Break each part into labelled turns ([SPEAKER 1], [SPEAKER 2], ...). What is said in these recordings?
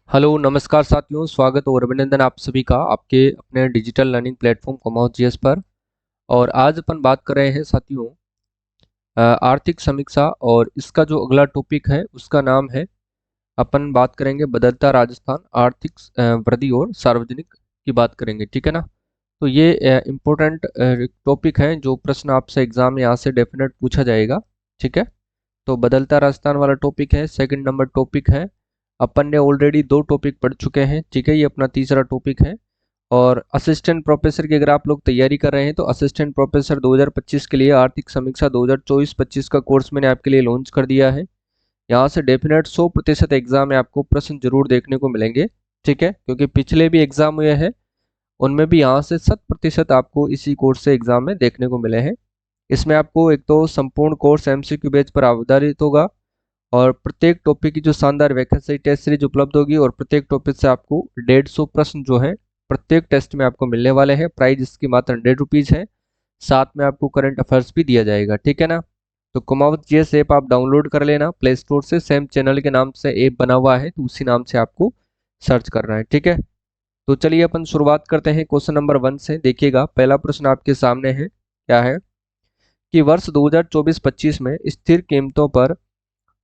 [SPEAKER 1] Hello नमस्कार साथियों, स्वागत और अभिनंदन आप सभी का आपके अपने digital learning platform commerce GS पर। और आज अपन बात कर रहे हैं साथियों आर्थिक समीक्षा। और इसका जो अगला टॉपिक है उसका नाम है, अपन बात करेंगे बदलता राजस्थान, आर्थिक वृद्धि और सार्वजनिक की बात करेंगे। ठीक है ना। तो ये इम्पोर्टेंट टॉपिक है जो प्रश्न आपसे एग्जाम में यहाँ से डेफिनेट पूछा जाएगा। ठीक है। तो बदलता राजस्थान वाला टॉपिक है, सेकंड नंबर टॉपिक है। अपन ने ऑलरेडी दो टॉपिक पढ़ चुके हैं। ठीक है, ये अपना तीसरा टॉपिक है। और असिस्टेंट प्रोफेसर की अगर आप लोग तैयारी कर रहे हैं तो असिस्टेंट प्रोफेसर 2025 के लिए आर्थिक समीक्षा 2024-25 का कोर्स मैंने आपके लिए लॉन्च कर दिया है। यहाँ से डेफिनेट 100% एग्जाम में आपको प्रश्न जरूर देखने को मिलेंगे। ठीक है, क्योंकि पिछले भी एग्जाम हुए हैं, उनमें भी यहाँ से 100% आपको इसी कोर्स से एग्जाम में देखने को मिले हैं। इसमें आपको एक तो संपूर्ण कोर्स एमसीक्यू बेस पर आधारित होगा, और प्रत्येक टॉपिक की जो शानदार वैकेंसी टेस्ट सीरीज उपलब्ध होगी, और प्रत्येक टॉपिक से आपको 150 प्रश्न जो है प्रत्येक टेस्ट में आपको मिलने वाले हैं। प्राइस इसकी मात्र 100 रुपीज़ है। साथ में आपको करंट अफेयर्स भी दिया जाएगा। ठीक है ना। तो कुमावत जीएस ऐप आप डाउनलोड कर लेना प्ले स्टोर से। सेम चैनल के नाम से ऐप बना हुआ है, तो उसी नाम से आपको सर्च करना है। ठीक है। तो चलिए अपन शुरुआत करते हैं क्वेश्चन नंबर 1 से। देखिएगा, पहला प्रश्न आपके सामने है, क्या है कि वर्ष 2024-25 में स्थिर कीमतों पर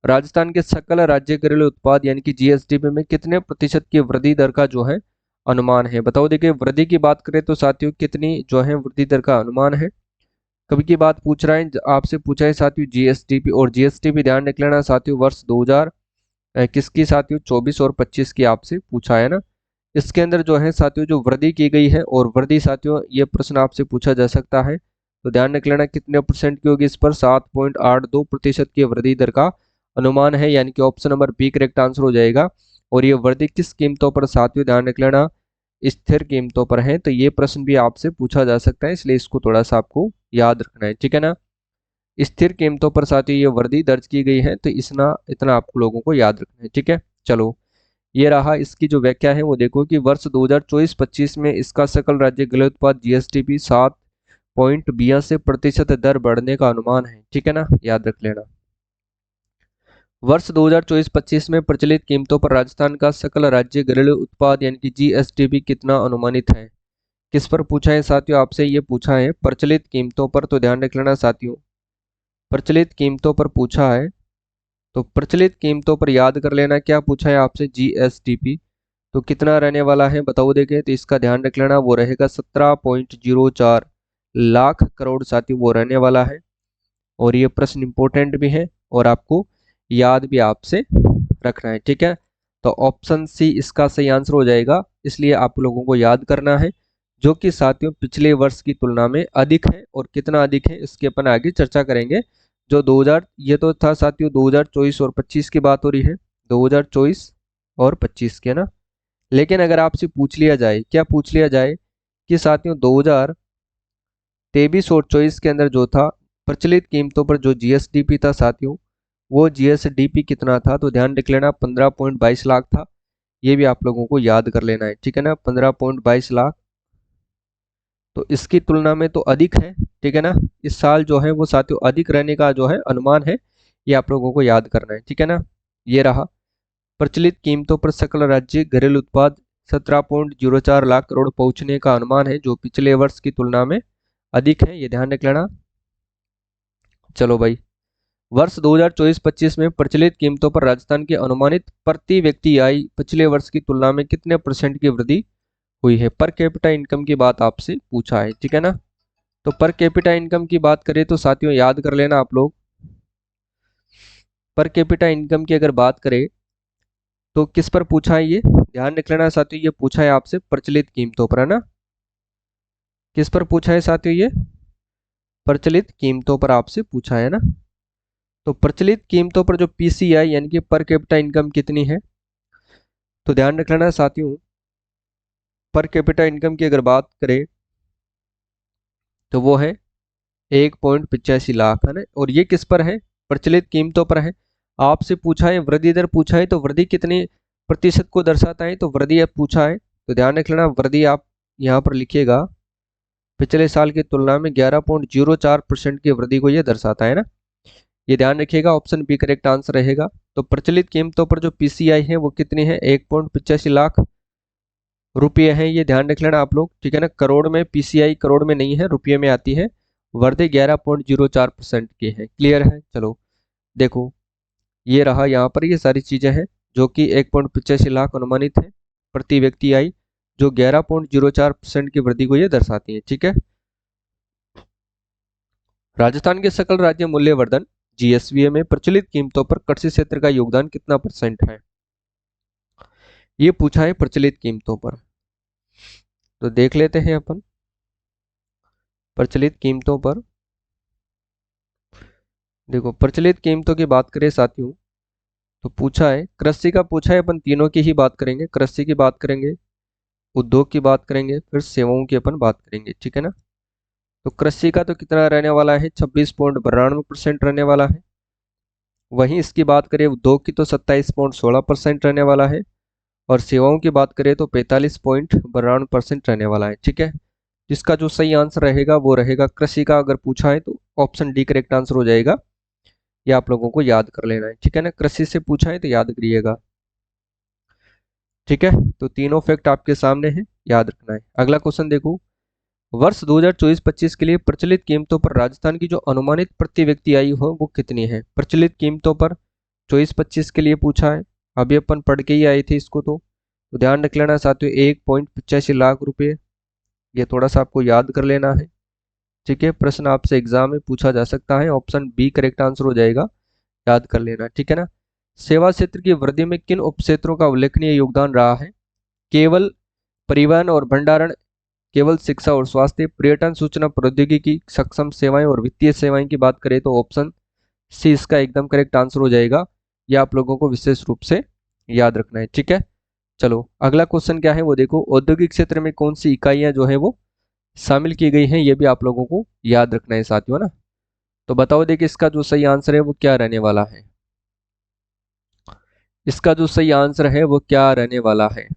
[SPEAKER 1] राजस्थान के सकल राज्य घरेलू उत्पाद यानी कि जीएसडीपी में कितने प्रतिशत की वृद्धि दर का जो है अनुमान है। बताओ। देखिए, वृद्धि की बात करें तो साथियों कितनी जो है वृद्धि दर का अनुमान है। कभी की बात पूछ रहा है, आपसे पूछा है साथियों जीएसडीपी, और जीएसडीपी ध्यान रख लेना साथियों, वर्ष 2000 किसकी साथियों 24 और 25 की आपसे पूछा है ना। इसके अंदर जो है साथियों जो वृद्धि की गई है, और वृद्धि साथियों ये प्रश्न आपसे पूछा जा सकता है, तो ध्यान रख लेना कितने परसेंट की होगी। इस पर 7.82% की वृद्धि दर का अनुमान है, यानी कि option number B correct answer हो जाएगा। और ये वृद्धि किस कीमतों पर साथियों, ध्यान रख लेना स्थिर कीमतों पर है। तो ये प्रश्न भी आपसे पूछा जा सकता है, इसलिए इसको थोड़ा सा आपको याद रखना है। ठीक है ना। स्थिर कीमतों पर साथियों ये वृद्धि दर्ज की गई है, तो इतना इतना आप लोगों को याद रखना है। ठीक है। चलो, ये रहा इसकी जो व्याख्या है, वो देखो कि वर्ष 2024-25 में इसका सकल राज्य घरेलू उत्पाद जीएसडीपी 7.82% दर बढ़ने का अनुमान है। ठीक है ना, याद रख लेना। वर्ष 2024-25 में प्रचलित कीमतों पर राजस्थान का सकल राज्य घरेलू उत्पाद यानी कि जीएसडीपी कितना अनुमानित है। किस पर पूछा है साथियों, आपसे ये पूछा है प्रचलित कीमतों पर। तो ध्यान रख लेना साथियों, प्रचलित कीमतों पर पूछा है। तो प्रचलित कीमतों पर याद कर लेना क्या पूछा है आपसे, जीएसडीपी। तो कितना रहने वाला है बताओ। देखें तो इसका ध्यान रख लेना, वो रहेगा 17.04 लाख करोड़ साथियों, वो रहने वाला है। और ये प्रश्न इंपॉर्टेंट भी है, और आपको याद भी आपसे रखना है। ठीक है। तो ऑप्शन सी इसका सही आंसर हो जाएगा, इसलिए आप लोगों को याद करना है, जो कि साथियों पिछले वर्ष की तुलना में अधिक है। और कितना अधिक है इसकी अपन आगे चर्चा करेंगे। जो 2000 ये तो था साथियों 2024 और 25 की बात हो रही है, 2024 और 25 की है ना। लेकिन अगर आपसे पूछ लिया जाए, क्या पूछ लिया जाए कि साथियों 2023 और 24 के अंदर जो था प्रचलित कीमतों पर जो जीएसडीपी था साथियों, वो जीएसडीपी कितना था, तो ध्यान रख लेना 15.22 लाख था। ये भी आप लोगों को याद कर लेना है। ठीक है ना, 15.22 लाख तो इसकी तुलना में तो अधिक है। ठीक है ना। इस साल जो है वो साथियों अधिक रहने का जो है अनुमान है, ये आप लोगों को याद करना है। ठीक है ना। ये रहा प्रचलित कीमतों पर सकल राज्य घरेलू उत्पाद 17.04 लाख करोड़ पहुंचने का अनुमान है, जो पिछले वर्ष की तुलना में अधिक है, ये ध्यान रख लेना। चलो भाई, वर्ष 2024-25 में प्रचलित कीमतों पर राजस्थान की अनुमानित प्रति व्यक्ति आय पिछले वर्ष की तुलना में कितने परसेंट की वृद्धि हुई है। पर कैपिटा इनकम की बात आपसे पूछा है। ठीक है ना। तो पर कैपिटा इनकम की बात करें तो साथियों याद कर लेना आप लोग, पर कैपिटा इनकम की अगर बात करें तो किस पर पूछा है, ये ध्यान रख लेना साथियों, ये पूछा है आपसे प्रचलित कीमतों पर, है ना। किस पर पूछा है साथियों, ये प्रचलित कीमतों पर आपसे पूछा है ना। तो प्रचलित कीमतों पर जो पीसीआई यानी कि पर कैपिटा इनकम कितनी है, तो ध्यान रख लेना साथियों, पर कैपिटा इनकम की अगर बात करें तो वो है 1.85 लाख, है ना। और ये किस पर है, प्रचलित कीमतों पर है। आपसे पूछा है वृद्धि दर पूछा है, तो वृद्धि कितनी प्रतिशत को दर्शाता है, तो वृद्धि अब पूछा है, तो ध्यान रख लेना वृद्धि आप यहाँ पर लिखिएगा, पिछले साल की तुलना में 11.04% की वृद्धि को ये दर्शाता है ना। ये ध्यान रखिएगा, ऑप्शन बी करेक्ट आंसर रहेगा। तो प्रचलित कीमतों पर जो पीसीआई है वो कितनी है, 1.85 लाख रुपये हैं। ये ध्यान रख लेना आप लोग, ठीक है ना। करोड़ में पीसीआई करोड़ में नहीं है, रुपये में आती है। वर्दी 11.04% की है। क्लियर है। चलो देखो, ये रहा, यहाँ पर ये सारी चीजें हैं जो कि 1.85 लाख अनुमानित है प्रति व्यक्ति आई, जो 11.04% की वृद्धि को ये दर्शाती है। ठीक है। राजस्थान के सकल राज्य मूल्यवर्धन जीएसवीए में प्रचलित कीमतों पर कृषि क्षेत्र का योगदान कितना % है, ये पूछा है प्रचलित कीमतों पर। तो देख लेते हैं अपन प्रचलित कीमतों पर। देखो, प्रचलित कीमतों की बात करें साथियों, तो पूछा है कृषि का, पूछा है अपन तीनों की ही बात करेंगे। कृषि की बात करेंगे, उद्योग की बात करेंगे, फिर सेवाओं की अपन बात करेंगे। ठीक है ना। तो कृषि का तो कितना रहने वाला है, 26.92% रहने वाला है। वहीं इसकी बात करें उद्योग की तो 27.16% रहने वाला है। और सेवाओं की बात करें तो 45.92% रहने वाला है। ठीक है। जिसका जो सही आंसर रहेगा वो रहेगा कृषि का। अगर पूछा है तो ऑप्शन डी करेक्ट आंसर हो जाएगा। ये आप लोगों को याद कर लेना है। ठीक है ना। कृषि से पूछा है तो याद करिएगा। ठीक है। तो तीनों फैक्ट आपके सामने है, याद रखना है। अगला क्वेश्चन देखो, वर्ष 2024-25 के लिए प्रचलित कीमतों पर राजस्थान की जो अनुमानित प्रति व्यक्ति आय हो वो कितनी है। प्रचलित कीमतों पर 24-25 के लिए पूछा है। अभी अपन पढ़ के ही आए थे इसको, तो ध्यान रख लेना साथियों, 1.85 लाख रुपये। ये थोड़ा सा आपको याद कर लेना है। ठीक है। प्रश्न आपसे एग्जाम में पूछा जा सकता है। ऑप्शन बी करेक्ट आंसर हो जाएगा, याद कर लेना। ठीक है ना। सेवा क्षेत्र की वृद्धि में किन उपक्षेत्रों का उल्लेखनीय योगदान रहा है। केवल परिवहन और भंडारण, केवल शिक्षा और स्वास्थ्य, पर्यटन, सूचना प्रौद्योगिकी, सक्षम सेवाएं और वित्तीय सेवाएं की बात करें तो ऑप्शन सी इसका एकदम करेक्ट आंसर हो जाएगा। यह आप लोगों को विशेष रूप से याद रखना है। ठीक है। चलो अगला क्वेश्चन क्या है वो देखो, औद्योगिक क्षेत्र में कौन सी इकाइयां जो है वो शामिल की गई हैं, ये भी आप लोगों को याद रखना है साथियों ना। तो बताओ देखिए, इसका जो सही आंसर है वो क्या रहने वाला है। इसका जो सही आंसर है वो क्या रहने वाला है।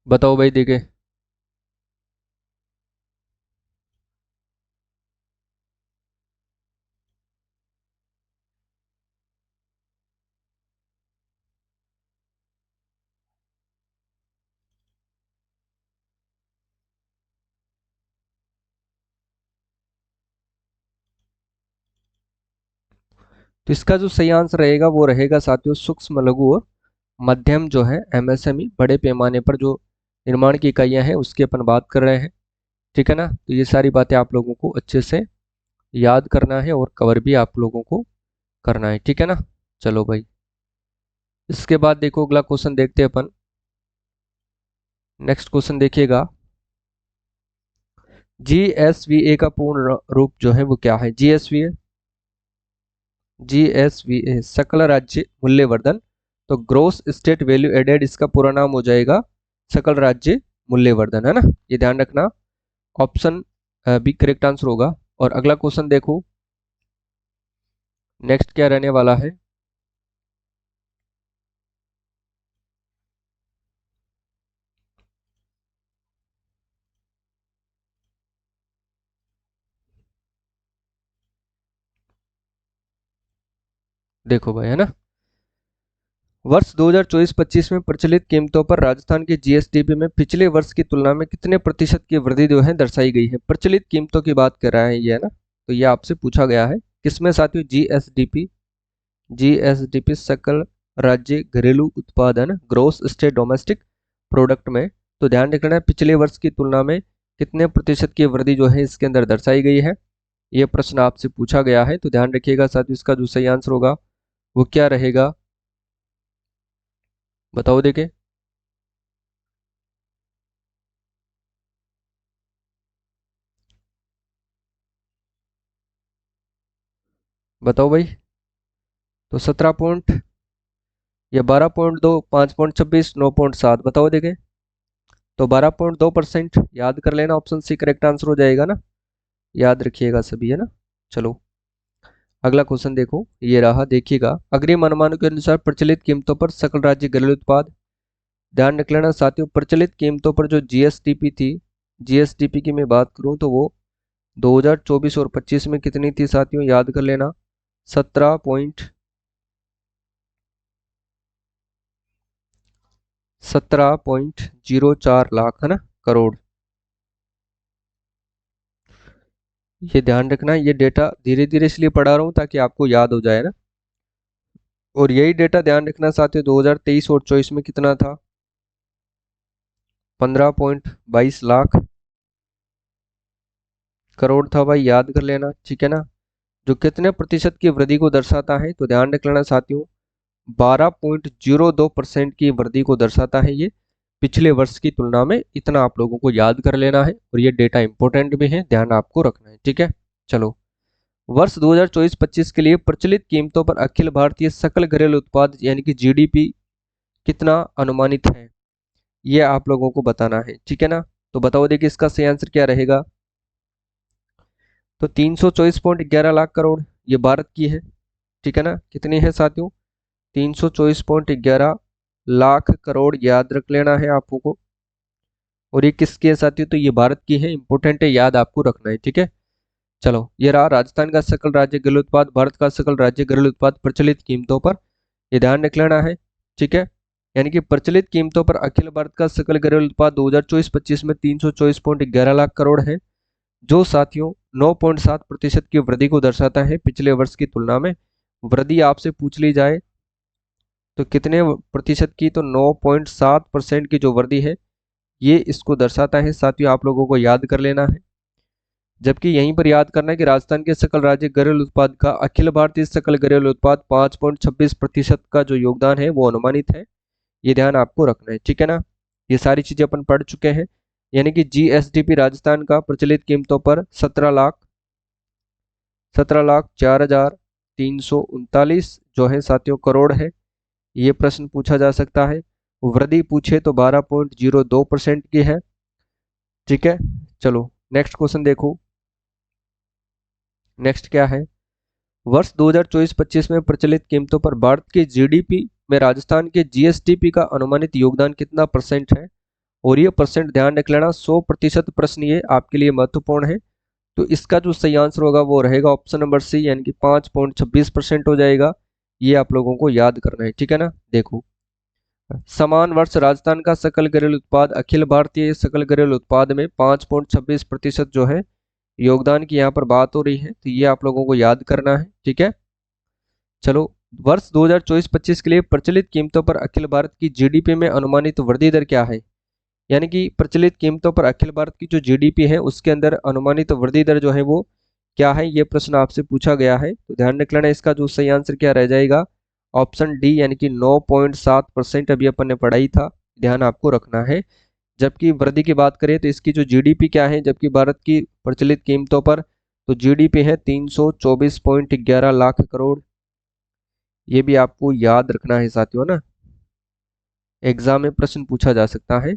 [SPEAKER 1] बताओ भाई देखे। तो इसका जो सही आंसर रहेगा वो रहेगा साथियों सूक्ष्म लघु और मध्यम जो है एमएसएमई, बड़े पैमाने पर जो निर्माण की इकाइयां हैं उसकी अपन बात कर रहे हैं। ठीक है ना। तो ये सारी बातें आप लोगों को अच्छे से याद करना है और कवर भी आप लोगों को करना है। ठीक है ना। चलो भाई, इसके बाद देखो अगला क्वेश्चन देखते हैं अपन। नेक्स्ट क्वेश्चन देखिएगा, जीएसवीए का पूर्ण रूप जो है वो क्या है। जीएसवीए, जीएसवीए सकल राज्य मूल्यवर्धन, तो ग्रोस स्टेट वैल्यू एडेड इसका पूरा नाम हो जाएगा सकल राज्य मूल्यवर्धन, है ना। ये ध्यान रखना, ऑप्शन बी करेक्ट आंसर होगा। और अगला क्वेश्चन देखो, नेक्स्ट क्या रहने वाला है। देखो भाई, है ना, वर्ष 2024-25 में प्रचलित कीमतों पर राजस्थान के जीएसडीपी में पिछले वर्ष की तुलना में कितने प्रतिशत की वृद्धि जो है दर्शाई गई है। प्रचलित कीमतों की बात कर रहा है ये, है ना। तो ये आपसे पूछा गया है किसमें साथियों, जीएसडीपी। जीएसडीपी सकल राज्य घरेलू उत्पादन, ग्रोस स्टेट डोमेस्टिक प्रोडक्ट में। तो ध्यान रखना है पिछले वर्ष की तुलना में कितने प्रतिशत की वृद्धि जो है इसके अंदर दर्शाई गई है। ये प्रश्न आपसे पूछा गया है, तो ध्यान रखिएगा साथियों, इसका जो सही आंसर होगा वो क्या रहेगा, बताओ देखे। बताओ भाई। तो 17 या 12.2, 5.26, 9.7, बताओ देखें। तो 12.2% याद कर लेना, ऑप्शन सी करेक्ट आंसर हो जाएगा ना। याद रखिएगा सभी, है ना। चलो अगला क्वेश्चन देखो, ये रहा, देखिएगा, अग्रिम अनुमानों के अनुसार प्रचलित कीमतों पर सकल राज्य घरेलू उत्पाद। ध्यान रख लेना साथियों, प्रचलित कीमतों पर जो जीएसडीपी थी, जीएसडीपी की मैं बात करूं तो वो 2024 और 25 में कितनी थी साथियों, याद कर लेना। 17.04 लाख है ना, करोड़। ये ध्यान रखना, ये डेटा धीरे धीरे इसलिए पढ़ा रहा हूँ ताकि आपको याद हो जाए ना। और यही डेटा ध्यान रखना साथियों, 2023 और 24 में कितना था, 15.22 लाख करोड़ था भाई, याद कर लेना, ठीक है ना। जो कितने प्रतिशत की वृद्धि को दर्शाता है, तो ध्यान रख लेना साथियों, 12.02% की वृद्धि को दर्शाता है ये पिछले वर्ष की तुलना में। इतना आप लोगों को याद कर लेना है, और ये डेटा इंपॉर्टेंट भी है, ध्यान आपको रखना है, ठीक है। चलो, वर्ष 2024-25 के लिए प्रचलित कीमतों पर अखिल भारतीय सकल घरेलू उत्पाद यानी कि जीडीपी कितना अनुमानित है, ये आप लोगों को बताना है, ठीक है ना। तो बताओ देखिए इसका सही आंसर क्या रहेगा। तो 324.11 लाख करोड़ ये भारत की है, ठीक है ना। कितनी है साथियों, 324.11 लाख करोड़, याद रख लेना है आपको। और ये किसकी है साथियों, तो ये भारत की है, इंपोर्टेंट है, याद आपको रखना है, ठीक है। चलो, ये रहा राजस्थान का सकल राज्य घरेलू उत्पाद, भारत का सकल राज्य घरेलू उत्पाद प्रचलित कीमतों पर, ये ध्यान रख लेना है, ठीक है। यानी कि प्रचलित कीमतों पर अखिल भारत का सकल घरेलू उत्पाद 2024-25 में 324.11 लाख करोड़ है, जो साथियों 9.7% की वृद्धि को दर्शाता है पिछले वर्ष की तुलना में। वृद्धि आपसे पूछ ली जाए तो कितने प्रतिशत की, तो 9.7% की जो वृद्धि है ये इसको दर्शाता है साथियों, आप लोगों को याद कर लेना है। जबकि यहीं पर याद करना है कि राजस्थान के सकल राज्य घरेलू उत्पाद का अखिल भारतीय सकल घरेलू उत्पाद 5.26% का जो योगदान है वो अनुमानित है, ये ध्यान आपको रखना है, ठीक है ना। ये सारी चीजें अपन पढ़ चुके हैं। यानी कि जीएसडीपी राजस्थान का प्रचलित कीमतों पर 17,04,339 जो है साथियों करोड़ है। ये प्रश्न पूछा जा सकता है। वृद्धि पूछे तो 12.02% की है, ठीक है। चलो नेक्स्ट क्वेश्चन देखो, नेक्स्ट क्या है। वर्ष 2024-25 में प्रचलित कीमतों पर भारत के जीडीपी में राजस्थान के जीएसडीपी का अनुमानित योगदान कितना परसेंट है। और ये परसेंट ध्यान रख लेना, 100% प्रश्न ये आपके लिए महत्वपूर्ण है। तो इसका जो सही आंसर होगा वो रहेगा ऑप्शन नंबर सी, यानी कि 5.26% हो जाएगा। ये आप लोगों को याद करना है, ठीक है ना। देखो, समान वर्ष राजस्थान का सकल घरेलू उत्पाद अखिल भारतीय सकल घरेलू उत्पाद में 5.26% जो है योगदान की यहाँ पर बात हो रही है, तो ये आप लोगों को याद करना है, ठीक है। चलो, वर्ष 2024-25 के लिए प्रचलित कीमतों पर अखिल भारत की जीडीपी में अनुमानित वृद्धि दर क्या है। यानी कि प्रचलित कीमतों पर अखिल भारत की जो जीडीपी है उसके अंदर अनुमानित वृद्धि दर जो है वो क्या है, ये प्रश्न आपसे पूछा गया है। तो ध्यान रख लेना, इसका जो सही आंसर क्या रह जाएगा, ऑप्शन डी, यानी कि 9.7% अभी अपन ने पढ़ाई था, ध्यान आपको रखना है। जबकि वृद्धि की बात करें तो इसकी जो जीडीपी क्या है, जबकि भारत की प्रचलित कीमतों पर तो जीडीपी है 324.11 लाख करोड़। ये भी आपको याद रखना है साथियों ना, एग्जाम में प्रश्न पूछा जा सकता है।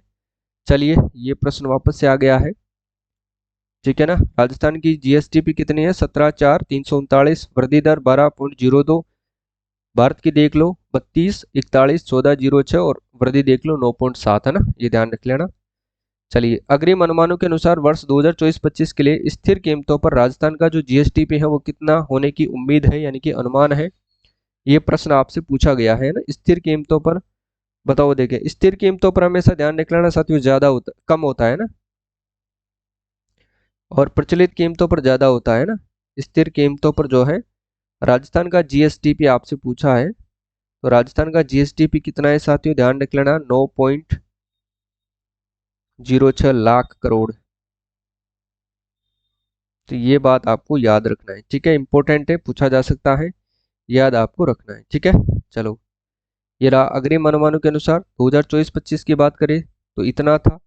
[SPEAKER 1] चलिए, ये प्रश्न वापस से आ गया है, ठीक है ना। राजस्थान की जीएसडीपी कितनी है, 17,0339, वृद्धि दर 12.02। भारत की देख लो 32, 41, 14.06, और वृद्धि देख लो 9.7 है ना, ये ध्यान रख लेना। चलिए, अग्रिम अनुमानों के अनुसार वर्ष 2024-25 के लिए स्थिर कीमतों पर राजस्थान का जो जीएसडीपी है वो कितना होने की उम्मीद है, यानी कि अनुमान है। ये प्रश्न आपसे पूछा गया है ना, स्थिर कीमतों पर। बताओ, देखें स्थिर कीमतों पर हमेशा ध्यान रख लेना साथियों, ज्यादा होता कम होता है ना, और प्रचलित कीमतों पर ज्यादा होता है ना। स्थिर कीमतों पर जो है राजस्थान का जीएसडीपी आपसे पूछा है, तो राजस्थान का जीएसडीपी कितना है साथियों, ध्यान रख लेना, 9.06 लाख करोड़। तो ये बात आपको याद रखना है, ठीक है, इंपॉर्टेंट है, पूछा जा सकता है, याद आपको रखना है, ठीक है। चलो, ये रहा अग्रिम अनुमानों के अनुसार 2024-25 की बात करें तो इतना था,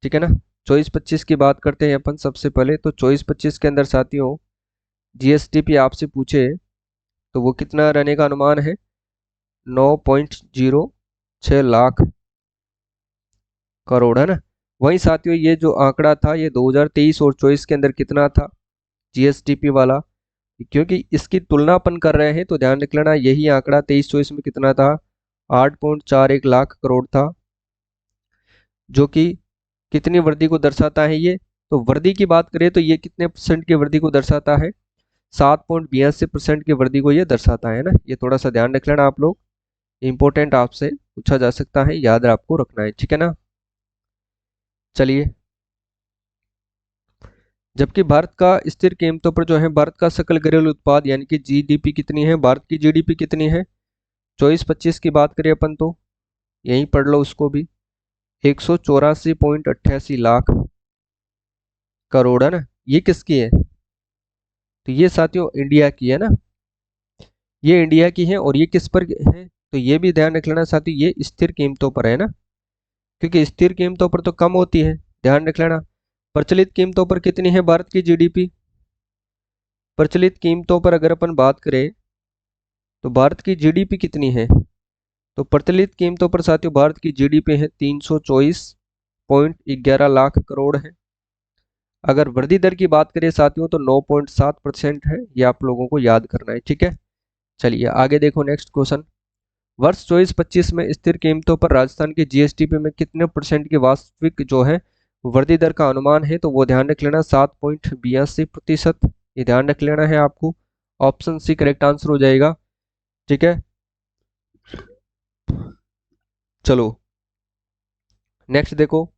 [SPEAKER 1] ठीक है ना। 24-25 की बात करते हैं अपन सबसे पहले, तो 24-25 के अंदर साथियों जीएसडीपी आपसे पूछे तो वो कितना रहने का अनुमान है, 9.06 लाख करोड़ है ना। वहीं साथियों ये जो आंकड़ा था ये 2023 और 24 के अंदर कितना था जीएसडीपी वाला, क्योंकि इसकी तुलना अपन कर रहे हैं तो ध्यान रख लेना, यही आंकड़ा 23-24 में कितना था, 8.41 लाख करोड़ था, जो कि कितनी वृद्धि को दर्शाता है ये, तो वृद्धि की बात करें तो ये कितने परसेंट की वृद्धि को दर्शाता है? 7.82% की वृद्धि को ये दर्शाता है ना। ये थोड़ा सा ध्यान रख लेना आप लोग, इंपॉर्टेंट आपसे पूछा जा सकता है, याद आपको रखना है, ठीक है ना। चलिए, जबकि भारत का स्थिर कीमतों पर जो है भारत का सकल घरेलू उत्पाद यानी कि जीडीपी कितनी है, भारत की जीडीपी कितनी है 24-25 की बात करें अपन तो यहीं पढ़ लो उसको भी, 184.88 लाख करोड़ है ना। ये किसकी है? तो ये साथियों इंडिया की है ना, ये इंडिया की है। और ये किस पर है? तो ये भी ध्यान रख लेना साथियों, ये स्थिर कीमतों पर है ना, क्योंकि स्थिर कीमतों पर तो कम होती है, ध्यान रख लेना। प्रचलित कीमतों पर कितनी है भारत की जीडीपी? प्रचलित कीमतों पर अगर अपन बात करें तो भारत की जीडीपी कितनी है? तो प्रचलित कीमतों पर साथियों भारत की जीडीपी है 324.11 लाख करोड़ है। अगर वृद्धि दर की बात करें साथियों तो 9.7% है, ये आप लोगों को याद करना है, ठीक है। चलिए आगे देखो, नेक्स्ट क्वेश्चन। वर्ष 24-25 में स्थिर कीमतों पर राजस्थान के जीएसडीपी में कितने परसेंट की वास्तविक जो है वृद्धि दर का अनुमान है? तो वो ध्यान रख लेना 7.82%, ये ध्यान रख लेना है आपको। ऑप्शन सी करेक्ट आंसर हो जाएगा, ठीक है। चलो नेक्स्ट देखो,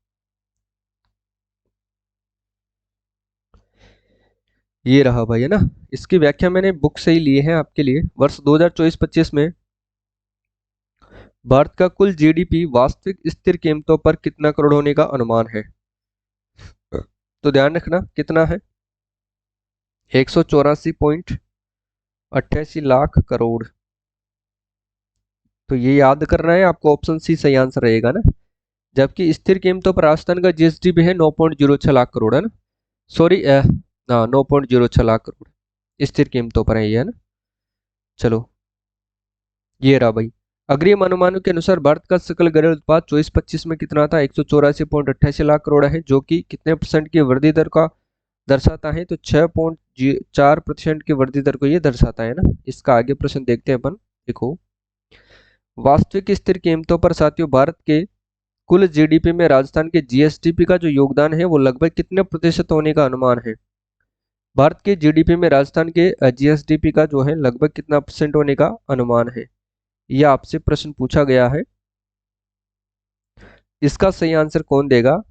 [SPEAKER 1] ये रहा भाई है ना, इसकी व्याख्या मैंने बुक से ही ली है आपके लिए। वर्ष 2024-25 में भारत का कुल जीडीपी वास्तविक स्थिर कीमतों पर कितना करोड़ होने का अनुमान है? तो ध्यान रखना कितना है, 184.88 लाख करोड़। तो ये याद करना है आपको, ऑप्शन सी सही आंसर रहेगा ना। जबकि स्थिर कीमतों पर राजस्थान का जीएसडीपी है 9.06 लाख करोड़ है ना, सॉरी 9.06 लाख करोड़ स्थिर कीमतों पर है ये, है ना। चलो ये रहा भाई, अग्रिम अनुमानों के अनुसार भारत का सकल घरेलू उत्पाद 24-25 में कितना था? 184.88 लाख करोड़ है, जो कि कितने परसेंट की वृद्धि दर का दर्शाता है? तो 6.4% की वृद्धि दर को ये दर्शाता है ना। इसका आगे प्रश्न देखते हैं अपन, देखो। वास्तविक स्थिर कीमतों पर साथियों भारत के कुल जीडीपी में राजस्थान के जीएसडीपी का जो योगदान है वो लगभग कितने प्रतिशत होने का अनुमान है? भारत के जीडीपी में राजस्थान के जीएसडीपी का जो है लगभग कितना परसेंट होने का अनुमान है, यह आपसे प्रश्न पूछा गया है। इसका सही आंसर कौन देगा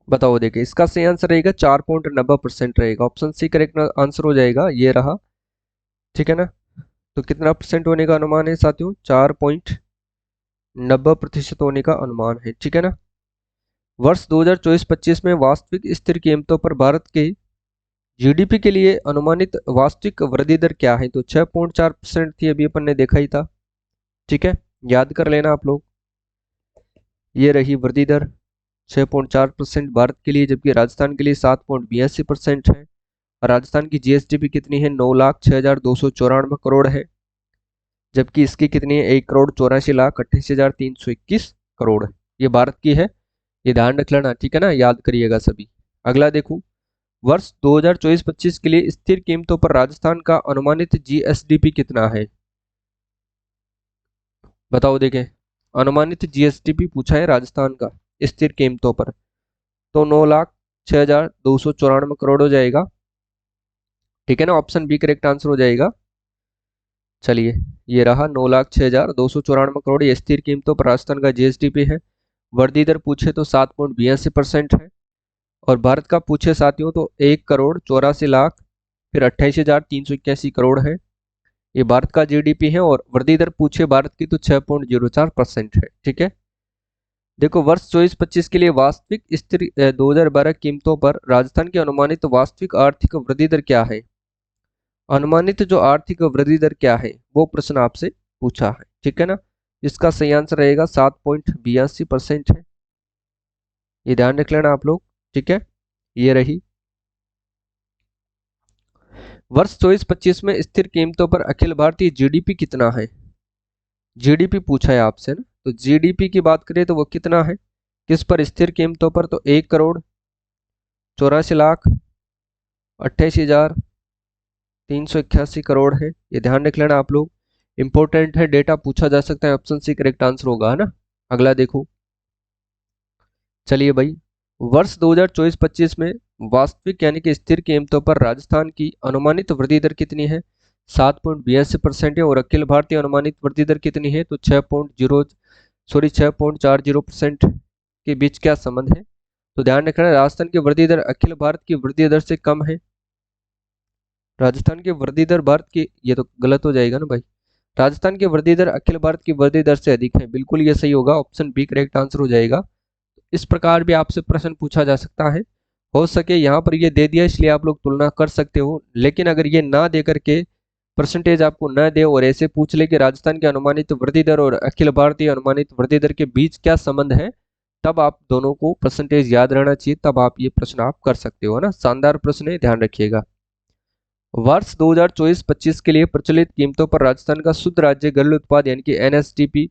[SPEAKER 1] बताओ। देखिए इसका सही आंसर रहेगा 4.90% रहेगा, ऑप्शन सी करेक्ट आंसर हो जाएगा, ये रहा, ठीक है ना। तो कितना परसेंट होने का अनुमान है साथियों? 4.90% होने का अनुमान है, ठीक है ना। वर्ष 2024-25 में वास्तविक स्थिर कीमतों पर भारत के जीडीपी के लिए अनुमानित वास्तविक वृद्धि दर क्या है? तो 6.4% थी, अभी अपन ने देखा ही था, ठीक है, याद कर लेना आप लोग। ये रही वृद्धि दर 6.4% भारत के लिए, जबकि राजस्थान के लिए 7.82% है। राजस्थान की जीएसडीपी कितनी है? 9,06,294 है, जबकि इसकी कितनी है? 1,84,88,321 करोड़। ये भारत की है, ये ध्यान रख लेना, ठीक है ना, याद करिएगा सभी। अगला देखो, वर्ष 2024-25 के लिए स्थिर कीमतों पर राजस्थान का अनुमानित जीएसडीपी कितना है? बताओ देखें, अनुमानित जीएसडीपी पूछा है राजस्थान का स्थिर कीमतों पर, तो 9,06,294 करोड़ हो जाएगा, ठीक है ना। ऑप्शन बी करेक्ट आंसर हो जाएगा। चलिए ये रहा 9,06,294 करोड़, ये स्थिर कीमतों पर राजस्थान का जीएसडीपी है। वृद्धि दर पूछे तो 7.82% है, और भारत का पूछे साथियों तो 1,84,00,000 फिर 28,381 करोड़ है, ये भारत का जीडीपी है। और वृद्धि दर पूछे भारत की तो 6.04% है, ठीक है। देखो वर्ष 24-25 के लिए वास्तविक स्थिर 2012 कीमतों पर राजस्थान की अनुमानित वास्तविक आर्थिक वृद्धि दर क्या है? अनुमानित जो आर्थिक वृद्धि दर क्या है वो प्रश्न आपसे पूछा है, ठीक है ना। इसका सही आंसर रहेगा 7.82% है, ये ध्यान रख लेना आप लोग, ठीक है। ये रही, वर्ष 24-25 में स्थिर कीमतों पर अखिल भारतीय जीडीपी कितना है? जीडीपी पूछा है आपसे ना, तो जीडीपी की बात करें तो वो कितना है किस पर? स्थिर कीमतों पर तो 1,84,88,381 करोड़ है, ये ध्यान रख लेना आप लोग, इंपॉर्टेंट है, डेटा पूछा जा सकता है, ऑप्शन सी करेक्ट आंसर होगा, है ना। अगला देखो, चलिए भाई, वर्ष 2024-25 में वास्तविक यानी कि स्थिर कीमतों पर राजस्थान की अनुमानित वृद्धि दर कितनी है? 7.82% है। और अखिल भारतीय अनुमानित वृद्धि दर कितनी है? तो 6.40% के बीच क्या संबंध है? तो ध्यान रखना, राजस्थान की वृद्धि दर अखिल भारत की वृद्धि दर से कम है। राजस्थान की वृद्धि दर भारत की, ये तो गलत हो जाएगा ना भाई। राजस्थान की वृद्धि दर अखिल भारत की वृद्धि दर से अधिक है, बिल्कुल ये सही होगा, ऑप्शन बी करेक्ट आंसर हो जाएगा। इस प्रकार भी आपसे प्रश्न पूछा जा सकता है। हो सके यहाँ पर ये दे दिया इसलिए आप लोग तुलना कर सकते हो, लेकिन अगर ये ना दे करके परसेंटेज आपको न दे और ऐसे पूछ ले कि राजस्थान की अनुमानित वृद्धि दर और अखिल भारतीय अनुमानित वृद्धि दर के बीच क्या संबंध है, तब आप दोनों को परसेंटेज याद रहना चाहिए, तब आप ये प्रश्न आप कर सकते हो ना। शानदार प्रश्न है, ध्यान रखिएगा। वर्ष 2024-25 के लिए प्रचलित कीमतों पर राजस्थान का शुद्ध राज्य घरेलू उत्पाद यानी कि एनएसडीपी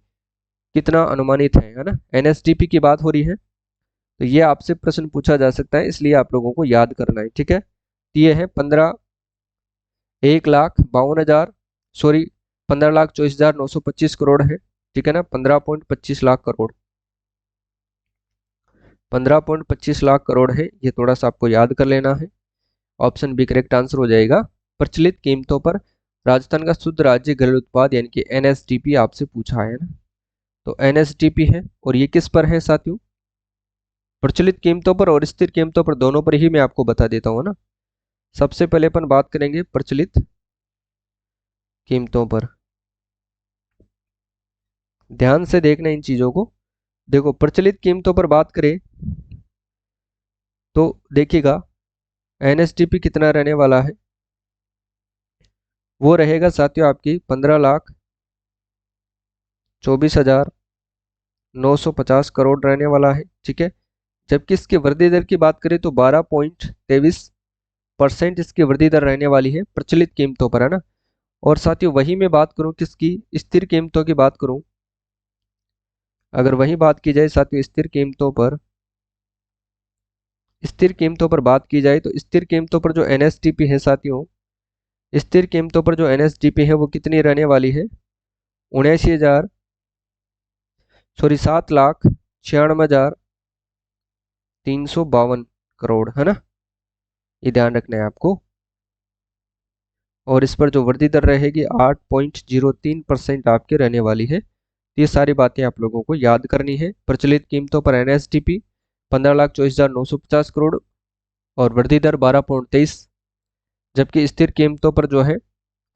[SPEAKER 1] कितना अनुमानित है ना। एनएसडीपी की बात हो रही है, तो ये आपसे प्रश्न पूछा जा सकता है, इसलिए आप लोगों को याद करना है, ठीक है। ये है 1,52,925 करोड़ है, ठीक है ना। 15.25 लाख करोड़, 15.25 लाख करोड़ है, ये थोड़ा सा आपको याद कर लेना है। ऑप्शन बी करेक्ट आंसर हो जाएगा। प्रचलित कीमतों पर राजस्थान का शुद्ध राज्य घरेलू उत्पाद यानी कि एनएसडीपी आपसे पूछा है ना, तो एनएसडीपी है। और ये किस पर है साथियों? प्रचलित कीमतों पर और स्थिर कीमतों पर, दोनों पर ही मैं आपको बता देता हूँ ना। सबसे पहले अपन बात करेंगे प्रचलित कीमतों पर। ध्यान से देखना इन चीजों को। देखो, प्रचलित कीमतों पर बात करें तो देखिएगा एनएसडीपी कितना रहने वाला है। वो रहेगा साथियों आपकी 15,24,950 करोड़ रहने वाला है, ठीक है। जबकि इसकी वृद्धि दर की बात करें तो 12.23% इसकी वृद्धि दर रहने वाली है प्रचलित कीमतों पर, है ना। और साथियों वही मैं बात करूं किसकी, स्थिर कीमतों की बात करूं, अगर वही बात की जाए साथियों स्थिर कीमतों पर बात की जाए, तो स्थिर कीमतों पर जो एनएसडीपी है साथियों, स्थिर कीमतों पर जो एनएसडीपी है वो कितनी रहने वाली है? 79,000 सॉरी 7,96,352 करोड़, है ना। ये ध्यान रखना है आपको। और इस पर जो वृद्धि दर रहेगी 8.03% आपके रहने वाली है। ये सारी बातें आप लोगों को याद करनी है। प्रचलित कीमतों पर एनएसडीपी 15,24,950 करोड़ और वृद्धि दर 12.23, जबकि स्थिर कीमतों पर जो है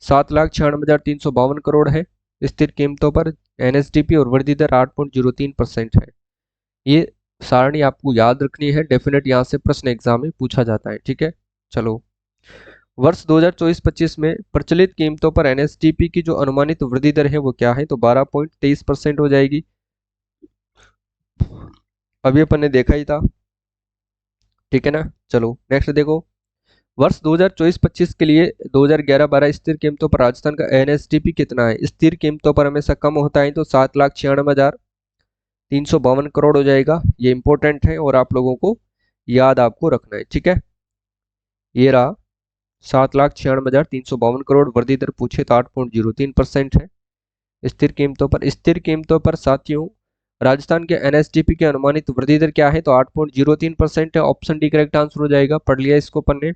[SPEAKER 1] 7,96,352 करोड़ है स्थिर कीमतों पर एनएसडीपी और वृद्धि दर 8.03% है। ये सारणी आपको याद रखनी है, डेफिनेट यहाँ से प्रश्न एग्जाम में पूछा जाता है, ठीक है। चलो, वर्ष 2024-25 में प्रचलित कीमतों पर एनएसडीपी की जो अनुमानित वृद्धि दर है वो क्या है? तो 12.23% हो जाएगी। अभी अपन ने देखा ही था, ठीक है ना। चलो नेक्स्ट देखो, वर्ष 2024-25 के लिए 2011-12 स्थिर कीमतों पर राजस्थान का एनएसडीपी कितना है? स्थिर कीमतों पर हमेशा कम होता है, तो 7,96,352 करोड़ हो जाएगा। ये इंपॉर्टेंट है और आप लोगों को याद आपको रखना है, ठीक है। ये रहा 7,96,352 करोड़। वृद्धि दर पूछे तो 8.03% है स्थिर कीमतों पर। स्थिर कीमतों पर साथियों राजस्थान के एनएसडीपी की अनुमानित वृद्धि दर क्या है? तो 8.03% है। ऑप्शन डी करेक्ट आंसर हो जाएगा। पढ़ लिया इसको अपन ने।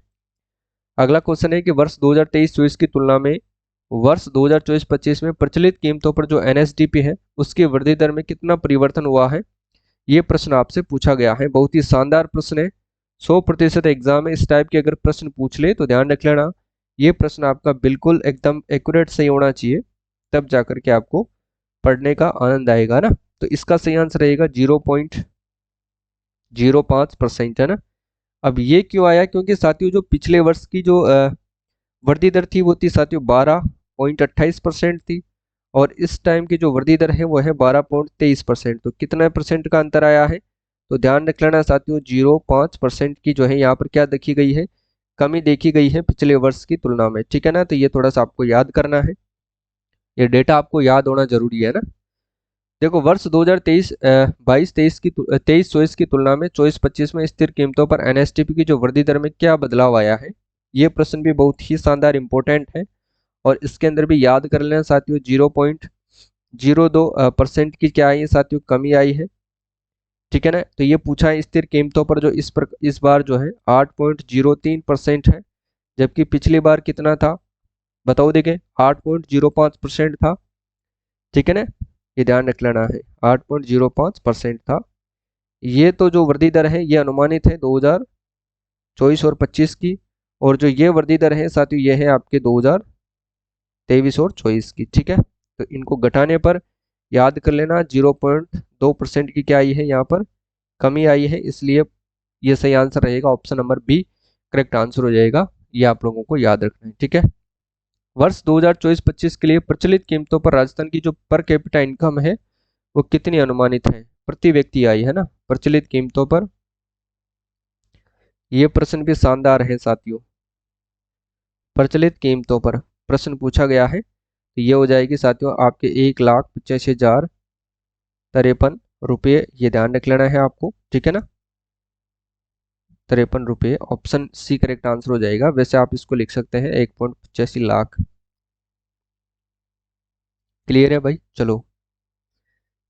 [SPEAKER 1] अगला क्वेश्चन है कि वर्ष 2023-24 की तुलना में वर्ष 2024-25 में प्रचलित कीमतों पर जो एनएसडीपी है उसकी वृद्धि दर में कितना परिवर्तन हुआ है? ये प्रश्न आपसे पूछा गया है। बहुत ही शानदार प्रश्न है। 100% एग्जाम में इस टाइप के अगर प्रश्न पूछ ले तो ध्यान रख लेना, ये प्रश्न आपका बिल्कुल एकदम एक्यूरेट सही होना चाहिए, तब जाकर के आपको पढ़ने का आनंद आएगा ना। तो इसका सही आंसर रहेगा 0.05%, है ना। अब ये क्यों आया? क्योंकि साथियों जो पिछले वर्ष की जो वृद्धि दर थी वो थी साथियों 12.28% थी, और इस टाइम की जो वृद्धि दर है वो है 12.23%। तो कितना परसेंट का अंतर आया है? तो ध्यान रख लेना साथियों, 0.5% की जो है यहाँ पर क्या देखी गई है? कमी देखी गई है पिछले वर्ष की तुलना में, ठीक है ना। तो ये थोड़ा सा आपको याद करना है, ये डेटा आपको याद होना जरूरी है ना। देखो, वर्ष 2023-22 की 23-24 की तुलना में 24-25 में स्थिर कीमतों पर एनएसडीपी की जो वृद्धि दर में क्या बदलाव आया है? ये प्रश्न भी बहुत ही शानदार इंपॉर्टेंट है, और इसके अंदर भी याद कर लेना साथियों, 0.02% की क्या आई है साथियों? कमी आई है, ठीक है ना। तो ये पूछा है स्थिर कीमतों पर जो इस बार जो है 8.03% है, जबकि पिछली बार कितना था बताओ, देखें 8.05% था। ठीक है ना, ये ध्यान रख लेना है, 8.05% था। ये तो जो वृद्धि दर है ये अनुमानित है 2024 और 25 की, और जो ये वृद्धि दर है साथियों ये है आपके 2023 और 24 की। ठीक है, तो इनको घटाने पर याद कर लेना 0.2% की क्या आई है, यहाँ पर कमी आई है, इसलिए ये सही आंसर रहेगा, option number B correct answer हो जाएगा। ये आप लोगों को याद रखना है। ठीक है, वर्ष 2024-25 के लिए प्रचलित कीमतों पर राजस्थान की जो पर कैपिटा इनकम है वो कितनी अनुमानित है, प्रति व्यक्ति आई है ना, प्रचलित कीमतों पर। ये प्रश्न भी शानदार है साथियों, प्रचलित कीमतों पर प्रश्न पूछा गया है, तो ये हो जाएगी साथियों आपके 1,85,053 रुपये, ये ध्यान रख लेना है आपको। ठीक है ना, 53 रुपये, ऑप्शन सी करेक्ट आंसर हो जाएगा। वैसे आप इसको लिख सकते हैं 1.85 लाख। क्लियर है भाई, चलो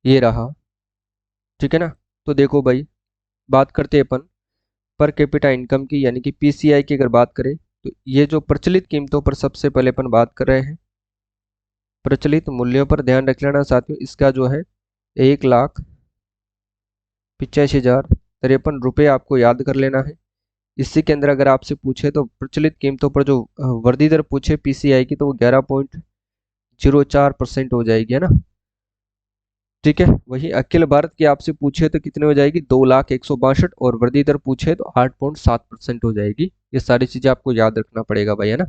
[SPEAKER 1] ये रहा। ठीक है ना, तो देखो भाई बात करते हैं अपन पर कैपिटा इनकम की, यानी कि पीसीआई की अगर बात करें, तो ये जो प्रचलित कीमतों पर सबसे पहले अपन बात कर रहे हैं, प्रचलित मूल्यों पर ध्यान रख लेना साथियों, इसका जो है 1,85,053 रुपये आपको याद कर लेना है। इसी के अंदर अगर आपसे पूछे तो प्रचलित कीमतों पर जो वर्धी दर पूछे पीसीआई की, तो वो 11.04% हो जाएगी, है ना। ठीक है, वही अखिल भारत की आपसे पूछे तो कितने हो जाएगी, 2,01,62, और वृद्धि दर पूछे तो 8.7% हो जाएगी। ये सारी चीजें आपको याद रखना पड़ेगा भाई, है ना।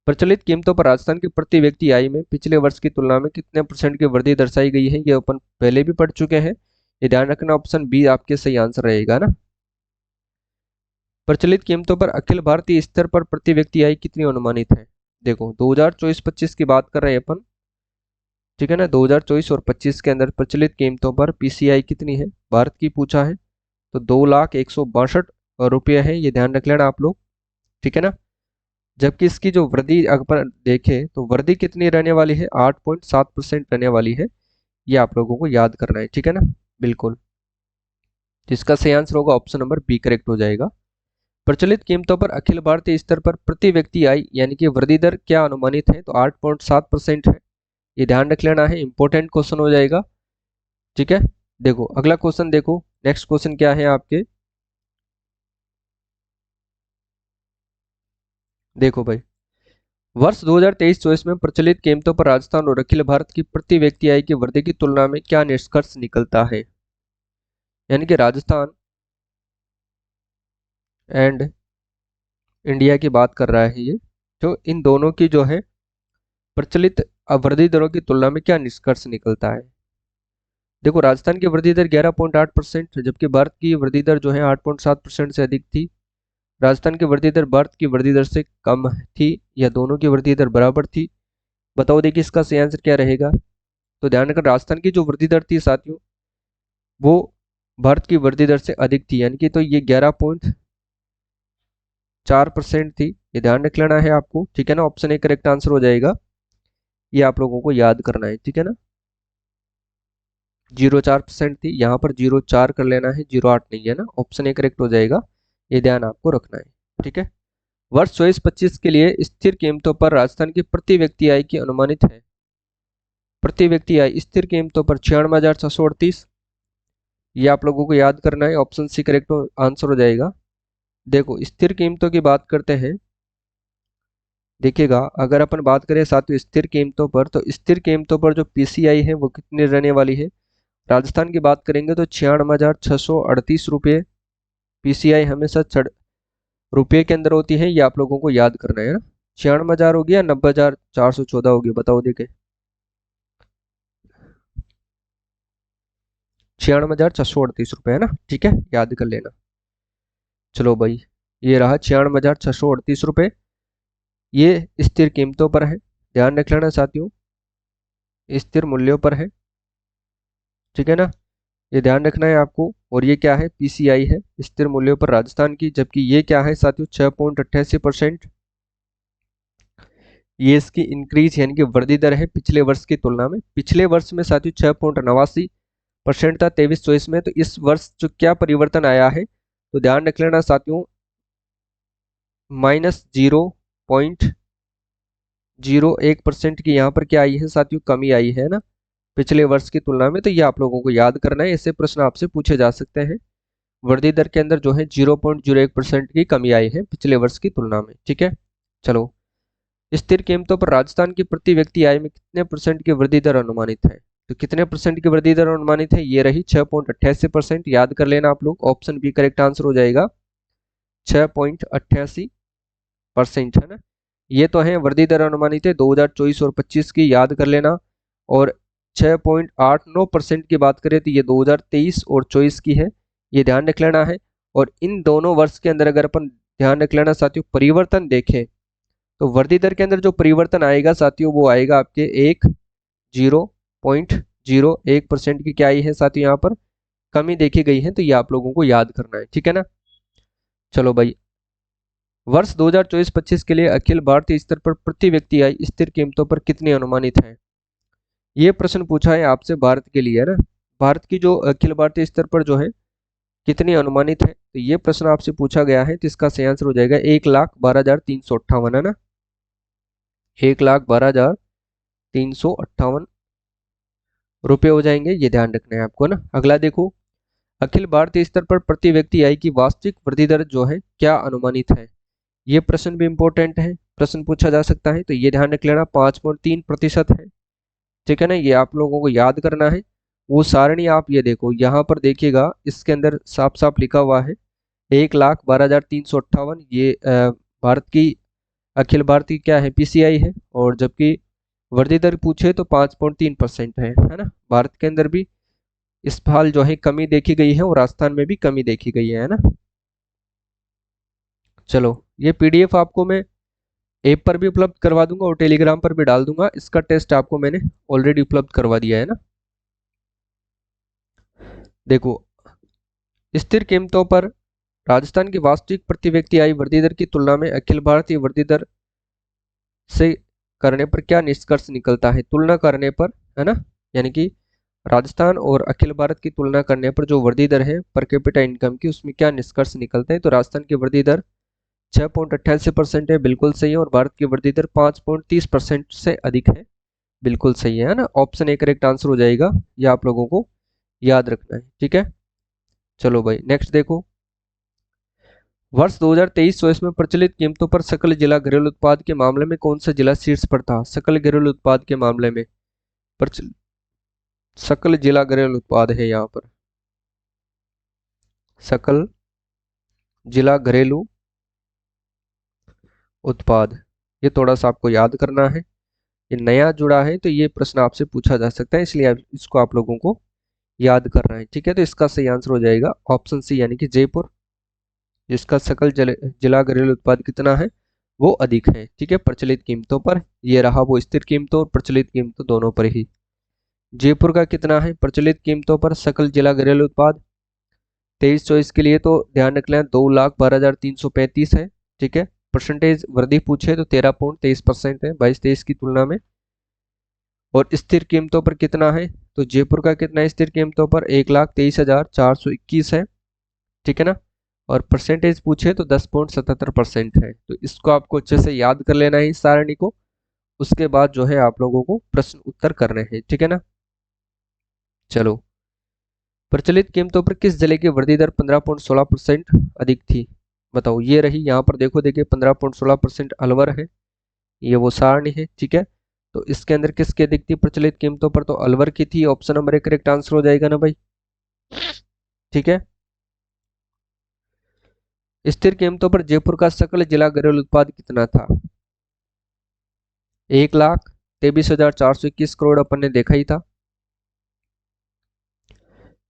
[SPEAKER 1] प्रचलित कीमतों पर राजस्थान की प्रति व्यक्ति आय में पिछले वर्ष की तुलना में कितने परसेंट की वृद्धि दर्शाई गई है, ये अपन पहले भी पढ़ चुके हैं। ये ध्यान रखना, ऑप्शन बी आपके सही आंसर रहेगा ना। प्रचलित कीमतों पर अखिल भारतीय स्तर पर प्रति व्यक्ति आय कितनी अनुमानित है, देखो 2024-25 की बात कर रहे हैं अपन। ठीक है ना, 2024 और 25 के अंदर प्रचलित कीमतों पर पीसीआई कितनी है, भारत की पूछा है, तो 2,01,62 रुपये है, ये ध्यान रख लेना आप लोग। ठीक है ना, जबकि इसकी जो वृद्धि अगर देखें तो वृद्धि कितनी रहने वाली है, 8.7% रहने वाली है, ये आप लोगों को याद करना है। ठीक है ना, बिल्कुल, जिसका सही आंसर होगा ऑप्शन नंबर बी करेक्ट हो जाएगा। प्रचलित कीमतों पर अखिल भारतीय स्तर पर प्रति व्यक्ति आय यानी कि वृद्धि दर क्या अनुमानित है, तो 8.7% है, ये ध्यान रख लेना है, इंपॉर्टेंट क्वेश्चन हो जाएगा। ठीक है, देखो अगला क्वेश्चन, देखो नेक्स्ट क्वेश्चन क्या है आपके, देखो भाई वर्ष 2023-24 में प्रचलित कीमतों पर राजस्थान और अखिल भारत की प्रति व्यक्ति आय की वृद्धि की तुलना में क्या निष्कर्ष निकलता है, यानी कि राजस्थान एंड इंडिया की बात कर रहा है ये, जो इन दोनों की जो है प्रचलित वृद्धि दरों की तुलना में क्या निष्कर्ष निकलता है। देखो राजस्थान की वृद्धि दर 11.8%, जबकि भारत की वृद्धि दर जो है 8.7% से अधिक थी। राजस्थान की वृद्धि दर भारत की वृद्धि दर से कम थी, या दोनों की वृद्धि दर बराबर थी, बताओ देखिए इसका सही आंसर क्या रहेगा। तो ध्यान रखकर राजस्थान की जो वृद्धि दर थी साथियों वो भारत की वृद्धि दर से अधिक थी, यानी कि तो ये 11.4% थी, ये ध्यान रख लेना है आपको। ठीक है ना, ऑप्शन ए करेक्ट आंसर हो जाएगा, ये आप लोगों को याद करना है। ठीक है ना, 0.4% थी, यहाँ पर 0.4 कर लेना है, 0.8 नहीं है ना, ऑप्शन ए करेक्ट हो जाएगा, ये ध्यान आपको रखना है। ठीक है, वर्ष 24-25 के लिए स्थिर कीमतों पर राजस्थान की प्रति व्यक्ति आय की अनुमानित है, प्रति व्यक्ति आय स्थिर कीमतों पर 96,638, ये आप लोगों को याद करना है, ऑप्शन सी करेक्ट आंसर हो जाएगा। देखो स्थिर कीमतों की बात करते हैं, देखिएगा अगर अपन बात करें साथियों स्थिर कीमतों पर, तो स्थिर कीमतों पर जो पीसीआई है वो कितनी रहने वाली है, राजस्थान की बात करेंगे तो 96,638 रुपये पीसीआई हमेशा रुपये के अंदर होती है, ये आप लोगों को याद करना है ना। 96,000 हो गया, 90,414 हो गया, बताओ देखे, 96,638 रुपये है ना। ठीक है, याद कर लेना। चलो भाई ये रहा 96,638 रुपये, ये स्थिर कीमतों पर है, ध्यान रख लेना साथियों, स्थिर मूल्यों पर है। ठीक है ना, ये ध्यान रखना है आपको, और ये क्या है, पीसीआई है स्थिर मूल्यों पर राजस्थान की, जबकि ये क्या है साथियों 6.88%, ये इसकी इंक्रीज यानी कि वृद्धि दर है पिछले वर्ष की तुलना में। पिछले वर्ष में साथियों 6.89 परसेंट था 23-24 में। तो इस वर्ष जो क्या परिवर्तन आया है, तो ध्यान रख लेना साथियों, -0.01% की यहाँ पर क्या आई है साथियों, कमी आई है ना पिछले वर्ष की तुलना में। तो ये आप लोगों को याद करना है, ऐसे प्रश्न आपसे पूछे जा सकते हैं। वृद्धि दर के अंदर जो है 0.01% की कमी आई है पिछले वर्ष की तुलना में। ठीक है, चलो। स्थिर कीमतों पर राजस्थान की प्रति व्यक्ति आय में कितने परसेंट की वृद्धि दर अनुमानित है? तो कितने परसेंट की वृद्धि दर अनुमानित है? ये रही 6.88%। याद कर लेना आप लोग, ऑप्शन बी करेक्ट आंसर हो जाएगा, 6.88% है ना। ये तो है वृद्धि दर अनुमानित है 2024 और 25 की, याद कर लेना। और 6.89% की बात करें तो ये 2023 और 24 की है, ये ध्यान रख लेना है। और इन दोनों वर्ष के अंदर अगर अपन ध्यान रख लेना साथियों, परिवर्तन देखें तो वृद्धि दर के अंदर जो परिवर्तन आएगा साथियों, वो आएगा आपके 0.01% की क्या आई है साथियों, यहाँ पर कमी देखी गई है। तो ये आप लोगों को याद करना है, ठीक है ना। चलो भाई, वर्ष 2024-25 के लिए अखिल भारतीय स्तर पर प्रति व्यक्ति आय स्थिर कीमतों पर कितनी अनुमानित है? ये प्रश्न पूछा है आपसे भारत के लिए, है ना। भारत की जो अखिल भारतीय स्तर पर जो है कितनी अनुमानित है, तो ये प्रश्न आपसे पूछा गया है। तो इसका सही आंसर हो जाएगा 1,12,358, है ना, 1,12,358 रुपये हो जाएंगे, ये ध्यान रखना है आपको ना। अगला देखो, अखिल भारतीय स्तर पर प्रति व्यक्ति आय की वास्तविक वृद्धि दर जो है क्या अनुमानित है? ये प्रश्न भी इंपॉर्टेंट है, प्रश्न पूछा जा सकता है। तो ये ध्यान रख लेना 5.3% है, ठीक है ना। ये आप लोगों को याद करना है। वो सारणी आप ये देखो, यहाँ पर देखिएगा, इसके अंदर साफ साफ लिखा हुआ है 1,12,358। ये भारत की अखिल भारतीय क्या है, पीसीआई है। और जबकि वृद्धि दर पूछे तो 5.3% है ना। भारत के अंदर भी इस साल जो है कमी देखी गई है और राजस्थान में भी कमी देखी गई है ना। चलो, ये पीडीएफ आपको मैं ऐप पर भी उपलब्ध करवा दूंगा और टेलीग्राम पर भी डाल दूंगा। इसका टेस्ट आपको मैंने ऑलरेडी उपलब्ध करवा दिया है ना। देखो, स्थिर कीमतों पर राजस्थान की वास्तविक प्रति व्यक्ति आय वृद्धि दर की तुलना में अखिल भारतीय वृद्धि दर से करने पर क्या निष्कर्ष निकलता है? तुलना करने पर, है ना, यानी कि राजस्थान और अखिल भारत की तुलना करने पर जो वृद्धि दर है पर कैपिटा इनकम की, उसमें क्या निष्कर्ष निकलते हैं? तो राजस्थान की वृद्धि दर 6.88% है, बिल्कुल सही है। और भारत की वृद्धि दर 5.30% से अधिक है, बिल्कुल सही है ना। ऑप्शन ए करेक्ट आंसर हो जाएगा, ये आप लोगों को याद रखना है, ठीक है। चलो भाई, नेक्स्ट देखो, वर्ष 2023-24 में प्रचलित कीमतों पर सकल जिला घरेलू उत्पाद के मामले में कौन सा जिला शीर्ष पर था? सकल घरेलू उत्पाद के मामले में सकल जिला घरेलू उत्पाद है यहाँ पर, सकल जिला घरेलू उत्पाद, ये थोड़ा सा आपको याद करना है। ये नया जुड़ा है तो ये प्रश्न आपसे पूछा जा सकता है, इसलिए इसको आप लोगों को याद करना है, ठीक है। तो इसका सही आंसर हो जाएगा ऑप्शन सी, यानी कि जयपुर, जिसका सकल जिला घरेलू उत्पाद कितना है, वो अधिक है, ठीक है, प्रचलित कीमतों पर। ये रहा वो स्थिर कीमतों और प्रचलित कीमतों दोनों पर ही। जयपुर का कितना है प्रचलित कीमतों पर सकल जिला घरेलू उत्पाद? 23-24 के लिए तो ध्यान रख लें 2,12,335 है, ठीक है। परसेंटेज वृद्धि पूछे तो 13.23% है 22-23 की तुलना में। और स्थिर कीमतों पर कितना है, तो जयपुर का कितना है स्थिर कीमतों पर? 1,23,421 है, ठीक है ना। और परसेंटेज पूछे तो 10.77% है। तो इसको आपको अच्छे से याद कर लेना है इस सारणी को। उसके बाद जो है आप लोगों को प्रश्न उत्तर करने हैं, ठीक है ना। चलो, प्रचलित कीमतों पर किस जिले की वृद्धि दर 15.16% अधिक थी? बताओ, ये रही यहाँ पर देखो, देखिए 15.16% अलवर है, ये वो सारणी है, ठीक है। तो इसके अंदर किसकी अधिक थी प्रचलित कीमतों पर? तो अलवर की थी, ऑप्शन नंबर 1 करेक्ट आंसर हो जाएगा ना भाई, ठीक है। स्थिर कीमतों पर जयपुर का सकल जिला घरेलू उत्पाद कितना था? 1,23,421 करोड़ अपन ने देखा ही था।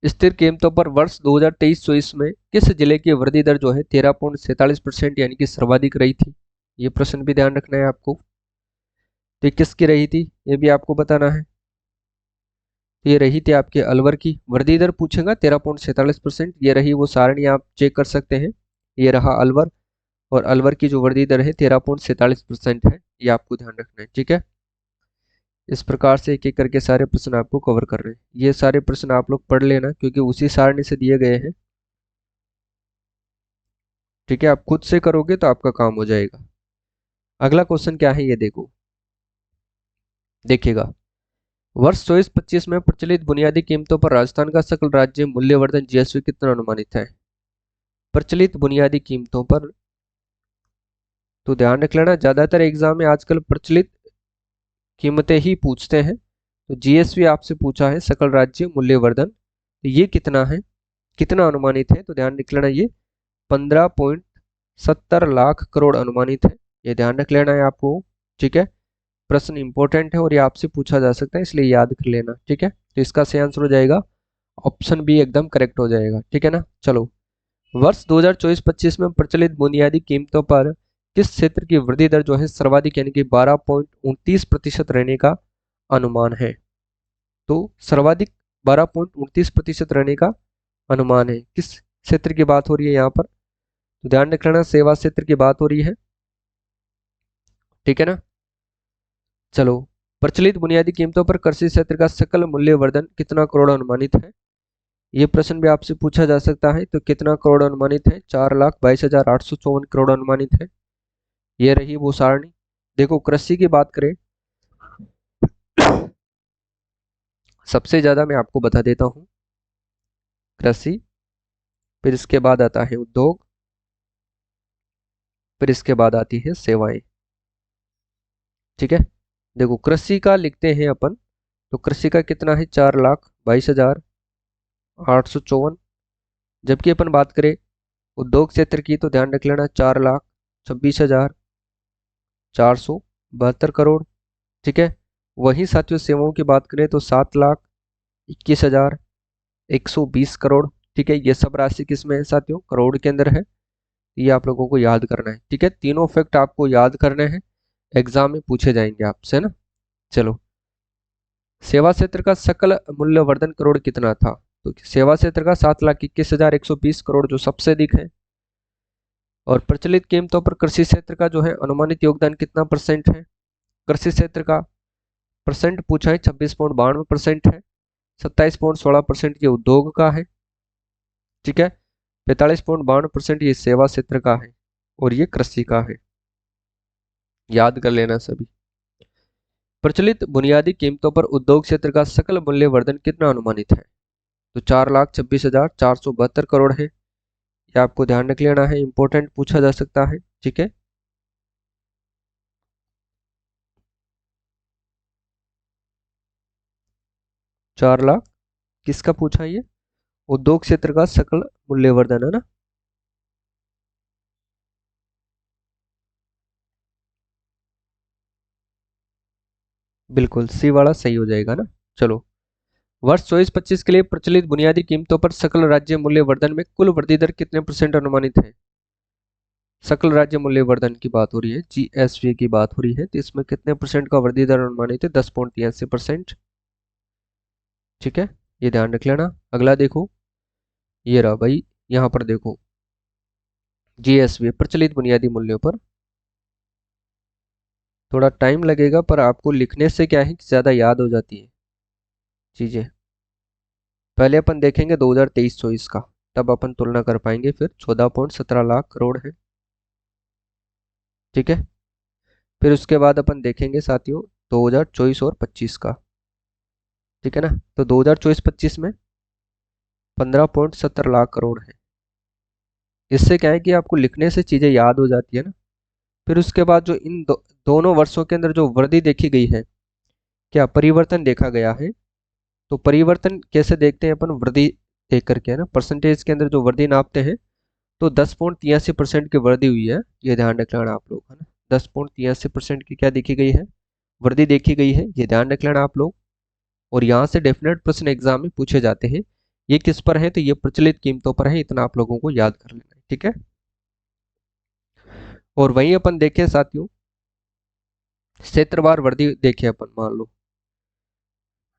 [SPEAKER 1] स्थिर कीमतों पर वर्ष 2023-24 में किस जिले की वृद्धि दर जो है 13.47% यानी कि सर्वाधिक रही थी? ये प्रश्न भी ध्यान रखना है आपको। तो ये किसकी रही थी, ये भी आपको बताना है। तो ये रही थी आपके अलवर की, वृद्धि दर पूछेगा 13.47%, ये रही वो सारणी, आप चेक कर सकते हैं। ये रहा अलवर, और अलवर की जो वृद्धि दर है 13.47% है, ये आपको ध्यान रखना है, ठीक है। इस प्रकार से एक एक करके सारे प्रश्न आपको कवर कर रहे हैं। ये सारे प्रश्न आप लोग पढ़ लेना क्योंकि उसी सारणी से दिए गए हैं। ठीक है, आप खुद से करोगे तो आपका काम हो जाएगा। अगला क्वेश्चन क्या है ये देखो, देखिएगा। वर्ष 24-25 में प्रचलित बुनियादी कीमतों पर राजस्थान का सकल राज्य मूल्यवर्धन जीएसवी कितना अनुमानित है? प्रचलित बुनियादी कीमतों पर, तो ध्यान रख लेना, ज्यादातर एग्जाम में आजकल प्रचलित कीमतें ही पूछते हैं। तो जीएसवी आपसे पूछा है सकल राज्य मूल्यवर्धन, तो ये कितना है, कितना अनुमानित है? तो ध्यान रख लेना, ये 15.70 लाख करोड़ अनुमानित है। ये ध्यान रख लेना है आपको। ठीक है, प्रश्न इंपॉर्टेंट है और ये आपसे पूछा जा सकता है, इसलिए याद कर लेना। ठीक है, तो इसका सही आंसर हो जाएगा ऑप्शन बी, एकदम करेक्ट हो जाएगा। ठीक है ना। चलो, वर्ष 2024-25 में प्रचलित बुनियादी कीमतों पर किस क्षेत्र की वृद्धि दर जो है सर्वाधिक यानी कि 12.29% रहने का अनुमान है? तो सर्वाधिक 12.29% रहने का अनुमान है। किस क्षेत्र की बात हो रही है यहाँ पर? तो ध्यान रख लेना, सेवा क्षेत्र की बात हो रही है। ठीक है ना। चलो, प्रचलित बुनियादी कीमतों पर कृषि क्षेत्र का सकल मूल्यवर्धन कितना करोड़ अनुमानित है? ये प्रश्न भी आपसे पूछा जा सकता है। तो कितना करोड़ अनुमानित है? 4,22,854 करोड़ अनुमानित है। ये रही वो सारणी। देखो, कृषि की बात करें, सबसे ज्यादा मैं आपको बता देता हूँ, कृषि, फिर इसके बाद आता है उद्योग, फिर इसके बाद आती है सेवाएं। ठीक है, देखो कृषि का लिखते हैं अपन, तो कृषि का कितना है? 4,22,854। जबकि अपन बात करें उद्योग क्षेत्र की, तो ध्यान रख लेना, 4,26,472 करोड़। ठीक है, वहीं साथियों सेवाओं की बात करें तो 7,21,120 करोड़। ठीक है, ये सब राशि किस में है साथियों? करोड़ के अंदर है। ये आप लोगों को याद करना है। ठीक है, तीनों फैक्ट आपको याद करने हैं, एग्जाम में पूछे जाएंगे आपसे ना। चलो, सेवा क्षेत्र का सकल मूल्यवर्धन करोड़ कितना था? तो सेवा क्षेत्र का 7,21,120 करोड़ जो सबसे अधिक है। और प्रचलित कीमतों पर कृषि क्षेत्र का जो है अनुमानित योगदान कितना परसेंट है? कृषि क्षेत्र का परसेंट पूछा है, 26.92% है। 27.16% ये उद्योग का है। ठीक है, 45.52% ये सेवा क्षेत्र का है और ये कृषि का है। याद कर लेना सभी। प्रचलित बुनियादी कीमतों पर उद्योग क्षेत्र का सकल मूल्यवर्धन कितना अनुमानित है? तो 4,26,472 करोड़ है। ये आपको ध्यान रख लेना है, इंपॉर्टेंट पूछा जा सकता है। ठीक है, 4 लाख किसका पूछा? ये उद्योग क्षेत्र का सकल मूल्यवर्धन है ना। बिल्कुल सी वाला सही हो जाएगा ना। चलो, वर्ष 24-25 के लिए प्रचलित बुनियादी कीमतों पर सकल राज्य मूल्यवर्धन में कुल वृद्धि दर कितने परसेंट अनुमानित है? सकल राज्य मूल्यवर्धन की बात हो रही है, जीएसवी की बात हो रही है, तो इसमें कितने परसेंट का वृद्धि दर अनुमानित है? 10.83%। ठीक है, ये ध्यान रख लेना। अगला देखो, ये रहा भाई, यहाँ पर देखो जीएसवी प्रचलित बुनियादी मूल्यों पर। थोड़ा टाइम लगेगा पर आपको लिखने से क्या है कि ज़्यादा याद हो जाती है चीज़ें। पहले अपन देखेंगे 2023-24 का, तब अपन तुलना कर पाएंगे। फिर 14.17 लाख करोड़ है। ठीक है, फिर उसके बाद अपन देखेंगे साथियों 2024 और 25 का। ठीक है ना, तो 2024-25 में 15.70 लाख करोड़ है। इससे क्या है कि आपको लिखने से चीज़ें याद हो जाती है ना। फिर उसके बाद जो इन दोनों वर्षों के अंदर जो वृद्धि देखी गई है, क्या परिवर्तन देखा गया है? तो परिवर्तन कैसे देखते हैं अपन? वृद्धि देख करके है ना, परसेंटेज के अंदर जो वृद्धि नापते हैं, तो 10.83% की वृद्धि हुई है। ये ध्यान रख लेना आप लोग, है ना। 10.83% की क्या देखी गई है? वृद्धि देखी गई है, ये ध्यान रख लेना आप लोग। और यहाँ से डेफिनेट प्रश्न एग्जाम में पूछे जाते हैं। ये किस पर है? तो ये प्रचलित कीमतों पर है, इतना आप लोगों को याद कर लेना है। ठीक है, और वहीं अपन देखें साथियों, क्षेत्रवार वृद्धि देखें अपन, मान लो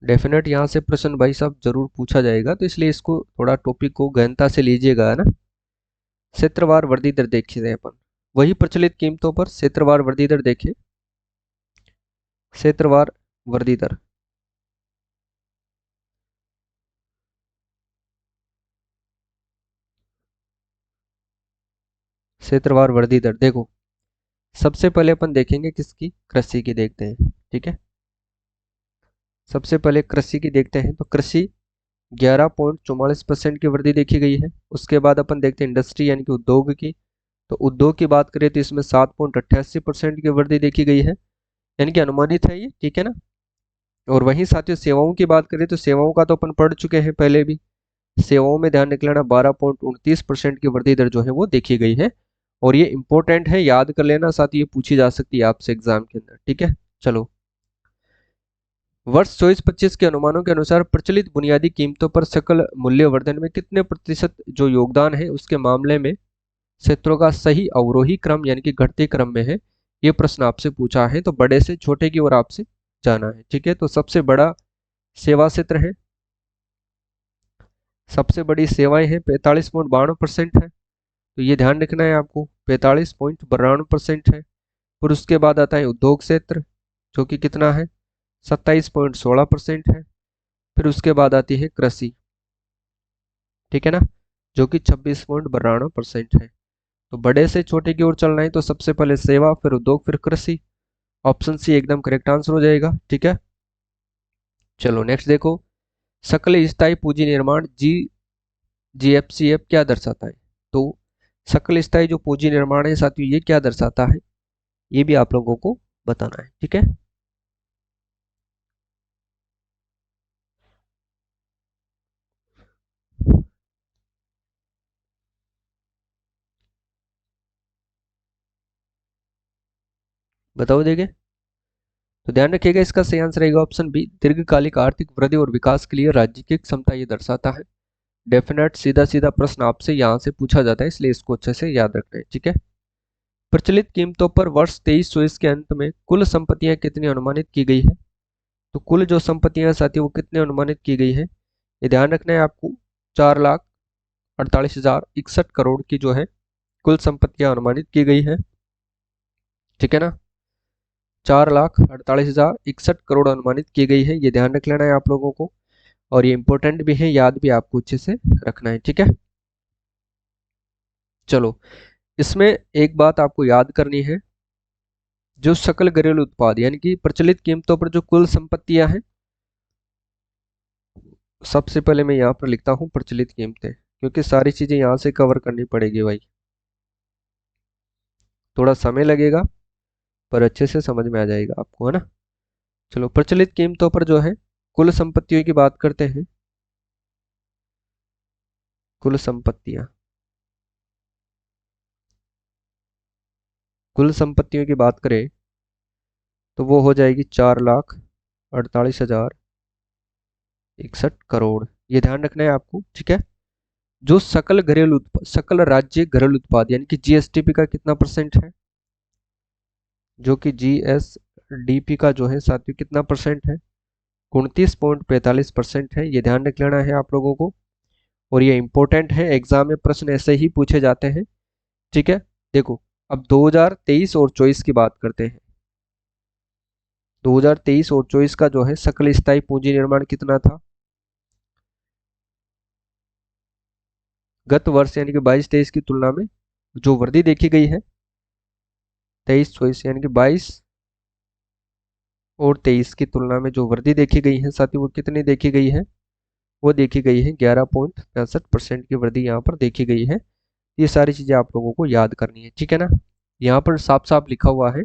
[SPEAKER 1] डेफिनेट यहाँ से प्रश्न भाई साहब जरूर पूछा जाएगा, तो इसलिए इसको थोड़ा टॉपिक को गहनता से लीजिएगा, है ना। क्षेत्रवार वृद्धि दर देखिए अपन, वही प्रचलित कीमतों पर क्षेत्रवार वृद्धि दर देखें। क्षेत्रवार वृद्धि दर, क्षेत्रवार वृद्धि दर। देखो सबसे पहले अपन देखेंगे किसकी, कृषि की देखते हैं, ठीक है। सबसे पहले कृषि की देखते हैं, तो कृषि 11.44% की वृद्धि देखी गई है। उसके बाद अपन देखते हैं इंडस्ट्री यानी कि उद्योग की, तो उद्योग की बात करें तो इसमें 7.88% की वृद्धि देखी गई है, यानी कि अनुमानित है ये, ठीक है ना। और वहीं साथियों सेवाओं की बात करें तो सेवाओं का तो अपन पढ़ चुके हैं पहले भी, सेवाओं में ध्यान रख लेना 12.29% की वृद्धि दर जो है वो देखी गई है। और ये इंपॉर्टेंट है, याद कर लेना साथ, ये पूछी जा सकती है आपसे एग्जाम के अंदर, ठीक है। चलो, वर्ष 24-25 के अनुमानों के अनुसार प्रचलित बुनियादी कीमतों पर सकल मूल्यवर्धन में कितने प्रतिशत जो योगदान है उसके मामले में क्षेत्रों का सही अवरोही क्रम यानी कि घटते क्रम में है, ये प्रश्न आपसे पूछा है। तो बड़े से छोटे की ओर आपसे जाना है, ठीक है। तो सबसे बड़ा सेवा क्षेत्र है, सबसे बड़ी सेवाएं हैं 45.92% है, तो ये ध्यान रखना है आपको, 45.92% है। फिर उसके बाद आता है उद्योग क्षेत्र, जो कि कितना है, 27.16% है। फिर उसके बाद आती है कृषि, ठीक है ना, जो कि 26.92% है। तो बड़े से छोटे की ओर चलना है तो सबसे पहले सेवा, फिर उद्योग, फिर कृषि। ऑप्शन सी एकदम करेक्ट आंसर हो जाएगा, ठीक है। चलो नेक्स्ट देखो, सकल स्थायी पूंजी निर्माण जीएफसीएफ क्या दर्शाता है। तो सकल स्थायी जो पूंजी निर्माण है साथियों, ये क्या दर्शाता है, ये भी आप लोगों को बताना है, ठीक है। बताओ देंगे, तो ध्यान रखिएगा इसका सही आंसर रहेगा ऑप्शन बी, दीर्घकालिक आर्थिक वृद्धि और विकास के लिए राज्य की क्षमता ये दर्शाता है। डेफिनेट सीधा सीधा प्रश्न आपसे यहाँ से पूछा जाता है, इसलिए इसको अच्छे से याद रखना है, ठीक है। प्रचलित कीमतों पर वर्ष 2324 के अंत में कुल संपत्तियां कितनी अनुमानित की गई है। तो कुल जो संपत्तियां साथी वो कितने अनुमानित की गई है, ये ध्यान रखना है आपको, 4,48,061 करोड़ की जो है कुल संपत्तियां अनुमानित की गई है, ठीक है ना। 4,48,061 करोड़ अनुमानित की गई है, ये ध्यान रख लेना है आप लोगों को। और ये इंपॉर्टेंट भी है, याद भी आपको अच्छे से रखना है, ठीक है। चलो, इसमें एक बात आपको याद करनी है, जो सकल घरेलू उत्पाद यानी कि प्रचलित कीमतों पर जो कुल संपत्तियां हैं, सबसे पहले मैं यहाँ पर लिखता हूँ प्रचलित कीमतें, क्योंकि सारी चीजें यहाँ से कवर करनी पड़ेगी भाई, थोड़ा समय लगेगा पर अच्छे से समझ में आ जाएगा आपको, है ना। चलो, प्रचलित कीमतों पर जो है कुल संपत्तियों की बात करते हैं, कुल संपत्तियां, कुल संपत्तियों की बात करें तो वो हो जाएगी 4,48,061 करोड़, ये ध्यान रखना है आपको, ठीक है। जो सकल घरेलू उत्पाद, सकल राज्य घरेलू उत्पाद यानी कि जीएसडीपी का कितना परसेंट है, जो कि जीएसडीपी का जो है साथियों कितना परसेंट है, 29.45% है, ये ध्यान रख लेना है आप लोगों को। और ये इंपॉर्टेंट है, एग्जाम में प्रश्न ऐसे ही पूछे जाते हैं, ठीक है। देखो, अब 2023 और 24 की बात करते हैं। 2023 और 24 का जो है सकल स्थायी पूंजी निर्माण कितना था, गत वर्ष यानी कि 22-23 की तुलना में जो वृद्धि देखी गई है, 23-24 यानी कि 22 और 23 की तुलना में जो वृद्धि देखी गई है साथी, वो कितनी देखी गई है, वो देखी गई है 11.65% की वृद्धि यहाँ पर देखी गई है। ये सारी चीजें आप लोगों को याद करनी है, ठीक है ना। यहाँ पर साफ साफ लिखा हुआ है।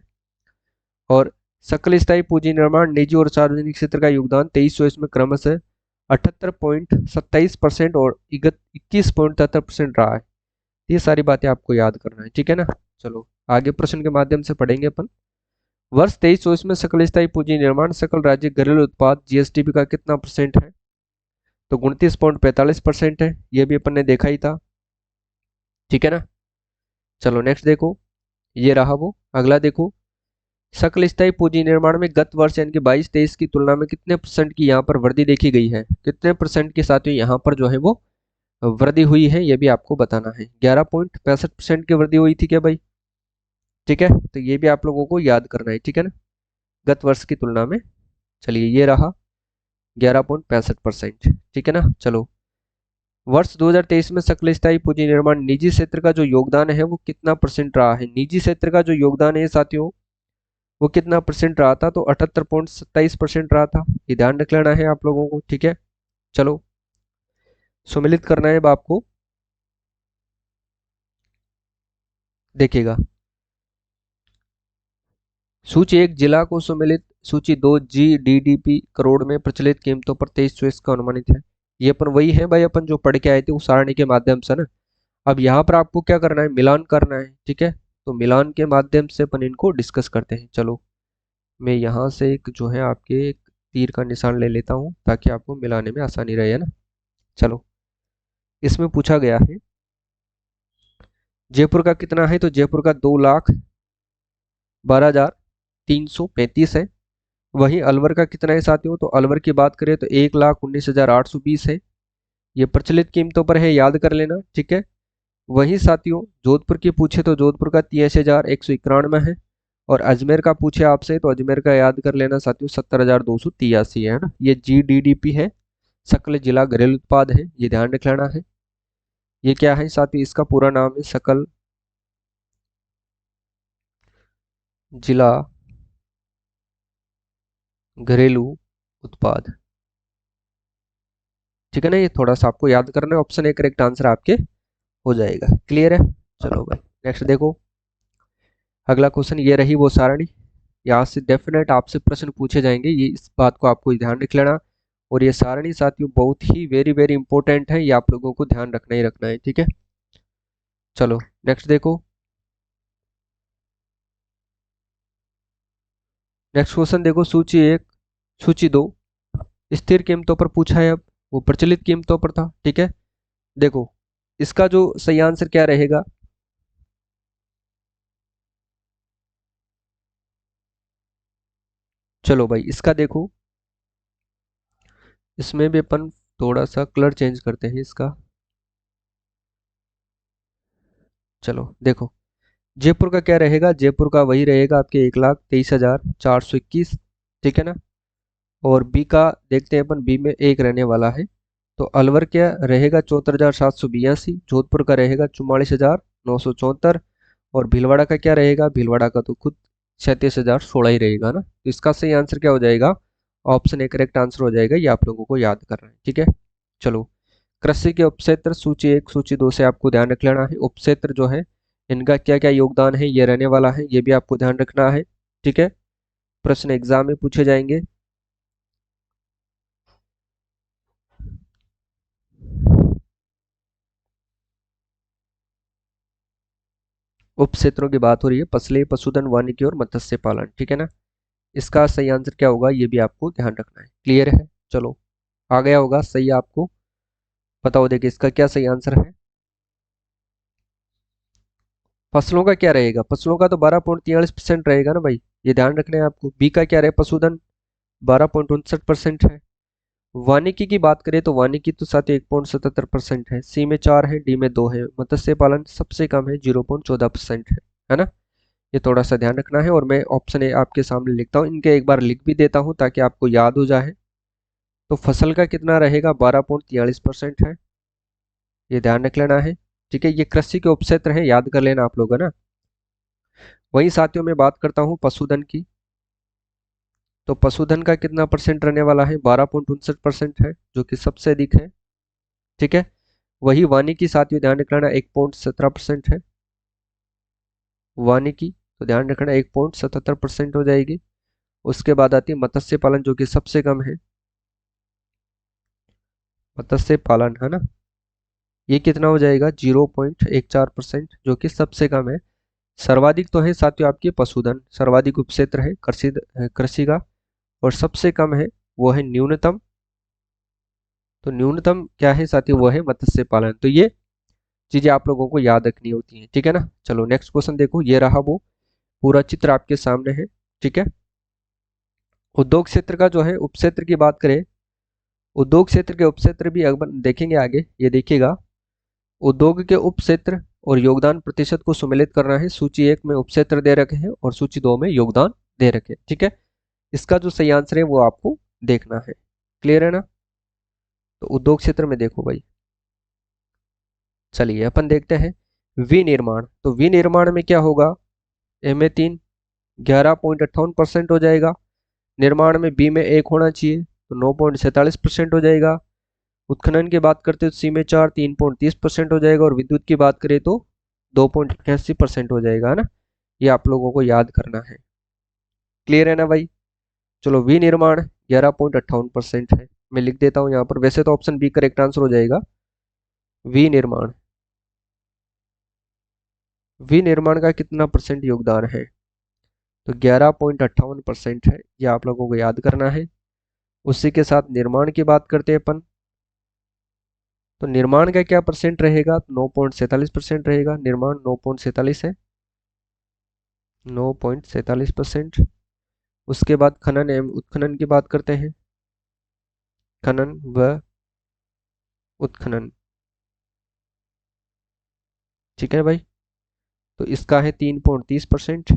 [SPEAKER 1] और सकल स्थायी पूंजी निर्माण निजी और सार्वजनिक क्षेत्र का योगदान 23-24 में क्रमशः 78.27% और 21.73% रहा है। ये सारी बातें आपको याद करना है, ठीक है ना। चलो आगे प्रश्न के माध्यम से पढ़ेंगे अपन। वर्ष 23-24 में सकल स्थायी पूंजी निर्माण सकल राज्य घरेलू उत्पाद जीएसडीपी का कितना परसेंट है, तो 29.45% है, ये भी अपन ने देखा ही था, ठीक है ना। चलो नेक्स्ट देखो, ये रहा वो, अगला देखो, सकल स्थायी पूंजी निर्माण में गत वर्ष यानी कि 22-23 की तुलना में कितने परसेंट की यहाँ पर वृद्धि देखी गई है, कितने परसेंट के साथ यहाँ पर जो है वो वृद्धि हुई है, ये भी आपको बताना है। 11.65% की वृद्धि हुई थी क्या भाई, ठीक है। तो ये भी आप लोगों को याद करना है, ठीक है ना, गत वर्ष की तुलना में चलिए ये रहा 11.65%। ठीक है ना। चलो वर्ष 2023 में सकल स्थायी पूंजी निर्माण निजी क्षेत्र का जो योगदान है वो कितना परसेंट रहा है? निजी क्षेत्र का जो योगदान है साथियों वो कितना परसेंट रहा था? तो 78.27% रहा था। ये ध्यान रख लेना है आप लोगों को। ठीक है। चलो सुमिलित करना है अब आपको। देखिएगा सूची 1 जिला को सुमिलित, सूची 2 जीडीपी करोड़ में प्रचलित कीमतों पर 23 का अनुमानित है। ये अपन वही है भाई, अपन जो पढ़ के आए थे उस सारणी के माध्यम से ना। अब यहाँ पर आपको क्या करना है? मिलान करना है। ठीक है। तो मिलान के माध्यम से अपन इनको डिस्कस करते हैं। चलो मैं यहाँ से एक जो है आपके एक तीर का निशान ले लेता हूँ ताकि आपको मिलाने में आसानी रहे, है ना। चलो इसमें पूछा गया है जयपुर का कितना है? तो जयपुर का 2,12,1335 है। वहीं अलवर का कितना है साथियों? तो अलवर की बात करें तो 1,19,820 है। ये प्रचलित कीमतों पर है, याद कर लेना। ठीक है। वहीं साथियों जोधपुर की पूछे तो जोधपुर का 83,191 है। और अजमेर का पूछे आपसे तो अजमेर का याद कर लेना साथियों 70,283 है ना। ये जीडीपी है, सकल जिला घरेलू उत्पाद है, ये ध्यान रख लेना है। ये क्या है साथियों? इसका पूरा नाम है सकल जिला घरेलू उत्पाद। ठीक है ना। ये थोड़ा सा आपको याद करना है। ऑप्शन ए करेक्ट आंसर आपके हो जाएगा। क्लियर है। चलो भाई नेक्स्ट देखो। अगला क्वेश्चन ये रही वो सारणी। यहाँ से डेफिनेट आपसे प्रश्न पूछे जाएंगे, ये इस बात को आपको ध्यान रख लेना। और ये सारणी साथियों बहुत ही वेरी वेरी इंपॉर्टेंट है, ये आप लोगों को ध्यान रखना ही रखना है। ठीक है। चलो नेक्स्ट देखो। नेक्स्ट क्वेश्चन देखो सूची 1 सूची 2 स्थिर कीमतों पर पूछा है। अब वो प्रचलित कीमतों पर था। ठीक है। देखो इसका जो सही आंसर क्या रहेगा? चलो भाई इसका देखो, इसमें भी अपन थोड़ा सा कलर चेंज करते हैं इसका। चलो देखो जयपुर का क्या रहेगा? जयपुर का वही रहेगा आपके 1,23,421। ठीक है ना। और बी का देखते हैं अपन, बी में एक रहने वाला है। तो अलवर क्या रहेगा? 74,782। जोधपुर का रहेगा 44,974। और भीलवाड़ा का क्या रहेगा? भीलवाड़ा का तो खुद 37,016 ही रहेगा ना। तो इसका सही आंसर क्या हो जाएगा? ऑप्शन ए करेक्ट आंसर हो जाएगा। ये आप लोगों को याद करना है। ठीक है। चलो कृषि के उपक्षेत्र सूची 1 सूची 2 से आपको ध्यान रख लेना है। उपक्षेत्र जो है इनका क्या क्या योगदान है ये रहने वाला है, ये भी आपको ध्यान रखना है। ठीक है। प्रश्न एग्जाम में पूछे जाएंगे। उप क्षेत्रों की बात हो रही है, फसलें, पशुधन, वानिकी और मत्स्य पालन। ठीक है ना। इसका सही आंसर क्या होगा ये भी आपको ध्यान रखना है। क्लियर है। चलो आ गया होगा सही आपको। बताओ देखिए इसका क्या सही आंसर है। फसलों का क्या रहेगा? फसलों का तो 12.43% रहेगा ना भाई, ये ध्यान रखना है आपको। बी का क्या रहे? पशुधन 12.59% है। वानिकी की बात करें तो वानिकी तो साथ 1.77% है। सी में 4 है, डी में 2 है। मत्स्य पालन सबसे कम है, 0.14% है ना। ये थोड़ा सा ध्यान रखना है। और मैं ऑप्शन ए आपके सामने लिखता हूँ, इनके एक बार लिख भी देता हूँ ताकि आपको याद हो जाए। तो फसल का कितना रहेगा? 12.43% है, ये ध्यान रख लेना है। ठीक है। ये कृषि के उपक्षेत्र हैं, याद कर लेना आप लोग, है ना। वही साथियों में बात करता हूँ पशुधन की। तो पशुधन का कितना परसेंट रहने वाला है? 12.59% है, जो कि सबसे अधिक है। ठीक है। वही वानिकी साथियों ध्यान रखना 1.17% है। वानिकी तो ध्यान रखना 1.77% हो जाएगी। उसके बाद आती है मत्स्य पालन जो कि सबसे कम है। मत्स्य पालन है ना, ये कितना हो जाएगा? 0.14%, जो कि सबसे कम है। सर्वाधिक तो है साथियों आपकी पशुधन, सर्वाधिक उपक्षेत्र है कृषि कृषि का। और सबसे कम है वो है न्यूनतम। तो न्यूनतम क्या है साथियों? वो है मत्स्य पालन। तो ये चीजें आप लोगों को याद रखनी होती हैं। ठीक है ना। चलो नेक्स्ट क्वेश्चन देखो, ये रहा वो पूरा चित्र आपके सामने है। ठीक है। उद्योग क्षेत्र का जो है उपक्षेत्र की बात करें, उद्योग क्षेत्र के उपक्षेत्र भी अगर देखेंगे आगे, ये देखिएगा उद्योग के उपक्षेत्र और योगदान प्रतिशत को सुमेलित करना है। सूची 1 में उपक्षेत्र दे रखे हैं और सूची 2 में योगदान दे रखे हैं। ठीक है। इसका जो सही आंसर है वो आपको देखना है। क्लियर है ना? तो उद्योग क्षेत्र में देखो भाई, चलिए अपन देखते हैं विनिर्माण। तो विनिर्माण में क्या होगा, ए में 3, 11.58% हो जाएगा। निर्माण में बी में 1 होना चाहिए तो 9.47% हो जाएगा। उत्खनन की बात करते हैं तो सी में 4, 3.30% हो जाएगा। और विद्युत की बात करें तो 2.81% हो जाएगा, है ना? ये आप लोगों को याद करना है। क्लियर है ना भाई? चलो, विनिर्माण 11.58% है, मैं लिख देता हूँ यहाँ पर। वैसे तो ऑप्शन बी करेक्ट आंसर हो जाएगा। विनिर्माण, विनिर्माण का कितना परसेंट योगदान है? तो 11.58% है, ये आप लोगों को याद करना है। उसी के साथ निर्माण की बात करते हैं अपन। तो निर्माण का क्या परसेंट रहेगा? 9.47% रहेगा। निर्माण 9.47 है, 9.47%। उसके बाद खनन एवं उत्खनन की बात करते हैं। खनन व उत्खनन, ठीक है भाई। तो इसका है 3.30%।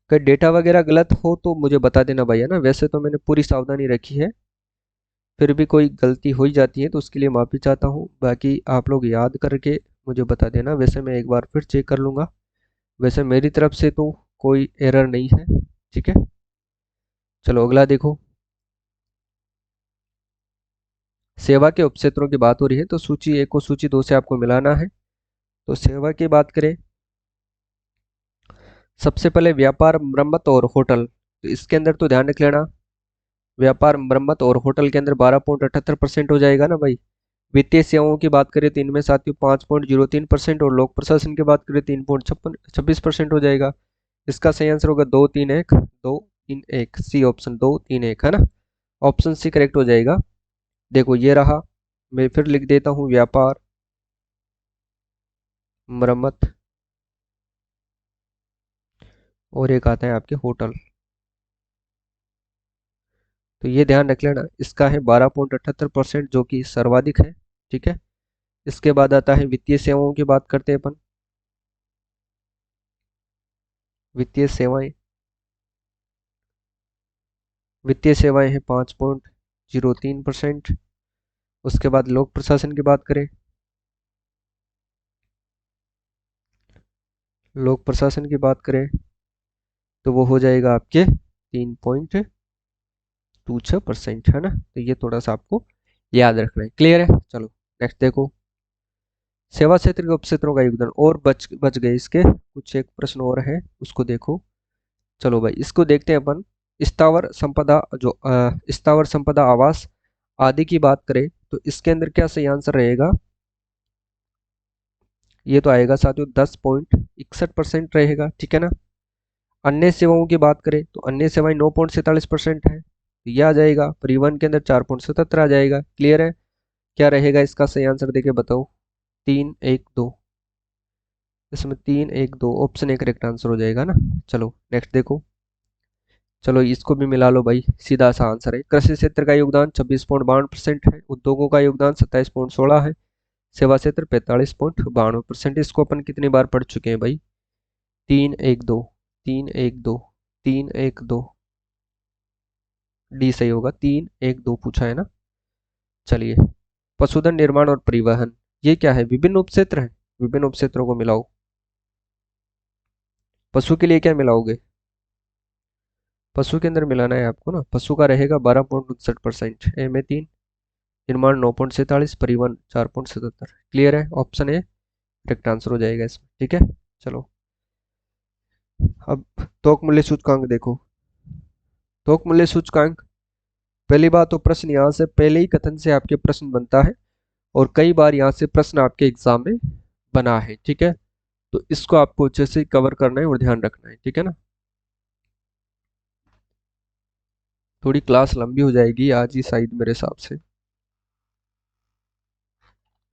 [SPEAKER 1] अगर डेटा वगैरह गलत हो तो मुझे बता देना भाई, है ना? वैसे तो मैंने पूरी सावधानी रखी है, फिर भी कोई गलती हो ही जाती है तो उसके लिए माफ़ी चाहता हूँ। बाकी आप लोग याद करके मुझे बता देना। वैसे मैं एक बार फिर चेक कर लूँगा। वैसे मेरी तरफ से तो कोई एरर नहीं है, ठीक है। चलो अगला देखो, सेवा के उपक्षेत्रों की बात हो रही है तो सूची 1 को सूची 2 से आपको मिलाना है। तो सेवा की बात करें, सबसे पहले व्यापार, मरम्मत और होटल। तो इसके अंदर तो ध्यान रख लेना, व्यापार, मरम्मत और होटल के अंदर 12.78% हो जाएगा ना भाई। वित्तीय सेवाओं की बात करें तो इनमें साथियों 5.03% और लोक प्रशासन की बात करें 3.56% हो जाएगा। इसका सही आंसर होगा 231, 231 सी ऑप्शन, 231, है ना? ऑप्शन सी करेक्ट हो जाएगा। देखो ये रहा, मैं फिर लिख देता हूँ व्यापार, मरम्मत और एक आता है आपके होटल। तो ये ध्यान रख लेना, इसका है 12.78% जो कि सर्वाधिक है, ठीक है। इसके बाद आता है वित्तीय सेवाओं की बात करते हैं अपन। वित्तीय सेवाएं, वित्तीय सेवाएं है 5.03%। उसके बाद लोक प्रशासन की बात करें, लोक प्रशासन की बात करें तो वो हो जाएगा आपके 3.26%, है ना? तो ये थोड़ा सा आपको याद रखना है। क्लियर है? चलो नेक्स्ट देखो, सेवा क्षेत्र के उपक्षेत्रों का योगदान। और बच गए इसके कुछ, एक प्रश्न और है उसको देखो। चलो भाई इसको देखते हैं अपन। स्थावर संपदा, जो स्थावर संपदा, आवास आदि की बात करें तो इसके अंदर क्या सही आंसर रहेगा? ये तो आएगा साथियों 10.61% रहेगा, ठीक है ना। अन्य सेवाओं की बात करें तो अन्य सेवाएं 9.47% है, तो ये आ जाएगा। परिवहन के अंदर 4.77 आ जाएगा। क्लियर है? क्या रहेगा इसका सही आंसर, देके बताओ। 312, इसमें 312 ऑप्शन ए करेक्ट आंसर हो जाएगा ना। चलो नेक्स्ट देखो, चलो इसको भी मिला लो भाई, सीधा सा आंसर है। कृषि क्षेत्र का योगदान 26.52% है। उद्योगों का योगदान 27.16 है। सेवा क्षेत्र 45.92%। इसको अपन कितनी बार पढ़ चुके हैं भाई? 312, 312, 312, डी सही होगा। 312 पूछा है ना। चलिए, पशुधन, निर्माण और परिवहन, ये क्या है? विभिन्न उपक्षेत्र है। विभिन्न उपक्षेत्रों को मिलाओ। पशु के लिए क्या मिलाओगे? पशु के अंदर मिलाना है आपको ना। पशु का रहेगा 12.59%, ए में 3, निर्माण 9.47, परिवहन 4.77। क्लियर है? ऑप्शन ए करेक्ट आंसर हो जाएगा इसमें, ठीक है। चलो अब थोक मूल्य सूचकांक देखो। थोक मूल्य सूचकांक, पहली बात तो प्रश्न यहाँ से पहले ही कथन से आपके प्रश्न बनता है और कई बार यहाँ से प्रश्न आपके एग्जाम में बना है, ठीक है। तो इसको आपको अच्छे से कवर करना है और ध्यान रखना है, ठीक है ना। थोड़ी क्लास लंबी हो जाएगी आज ही शायद मेरे हिसाब से।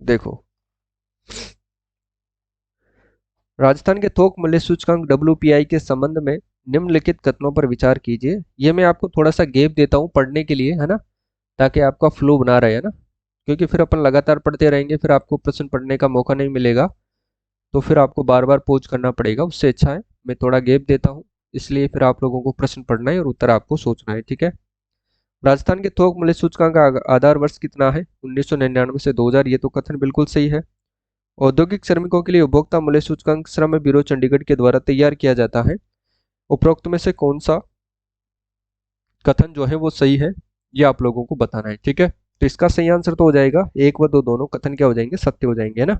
[SPEAKER 1] देखो, राजस्थान के थोक मूल्य सूचकांक WPI के संबंध में निम्नलिखित कथनों पर विचार कीजिए। ये मैं आपको थोड़ा सा गैप देता हूँ पढ़ने के लिए, है ना, ताकि आपका फ्लो बना रहे, है ना। क्योंकि फिर अपन लगातार पढ़ते रहेंगे, फिर आपको प्रश्न पढ़ने का मौका नहीं मिलेगा, तो फिर आपको बार बार पॉज करना पड़ेगा। उससे अच्छा है मैं थोड़ा गैप देता हूँ, इसलिए फिर आप लोगों को प्रश्न पढ़ना है और उत्तर आपको सोचना है। ठीक है। राजस्थान के थोक मूल्य सूचकांक का आधार वर्ष कितना है? 1999 से 2000। ये तो कथन बिल्कुल सही है। औद्योगिक श्रमिकों के लिए उपभोक्ता मूल्य सूचकांक श्रम ब्यूरो चंडीगढ़ के द्वारा तैयार किया जाता है। उपरोक्त में से कौन सा कथन जो है वो सही है, ये आप लोगों को बताना है। ठीक है। तो इसका सही आंसर तो हो जाएगा 1 व 2 दोनों कथन क्या हो जाएंगे? सत्य हो जाएंगे, है ना।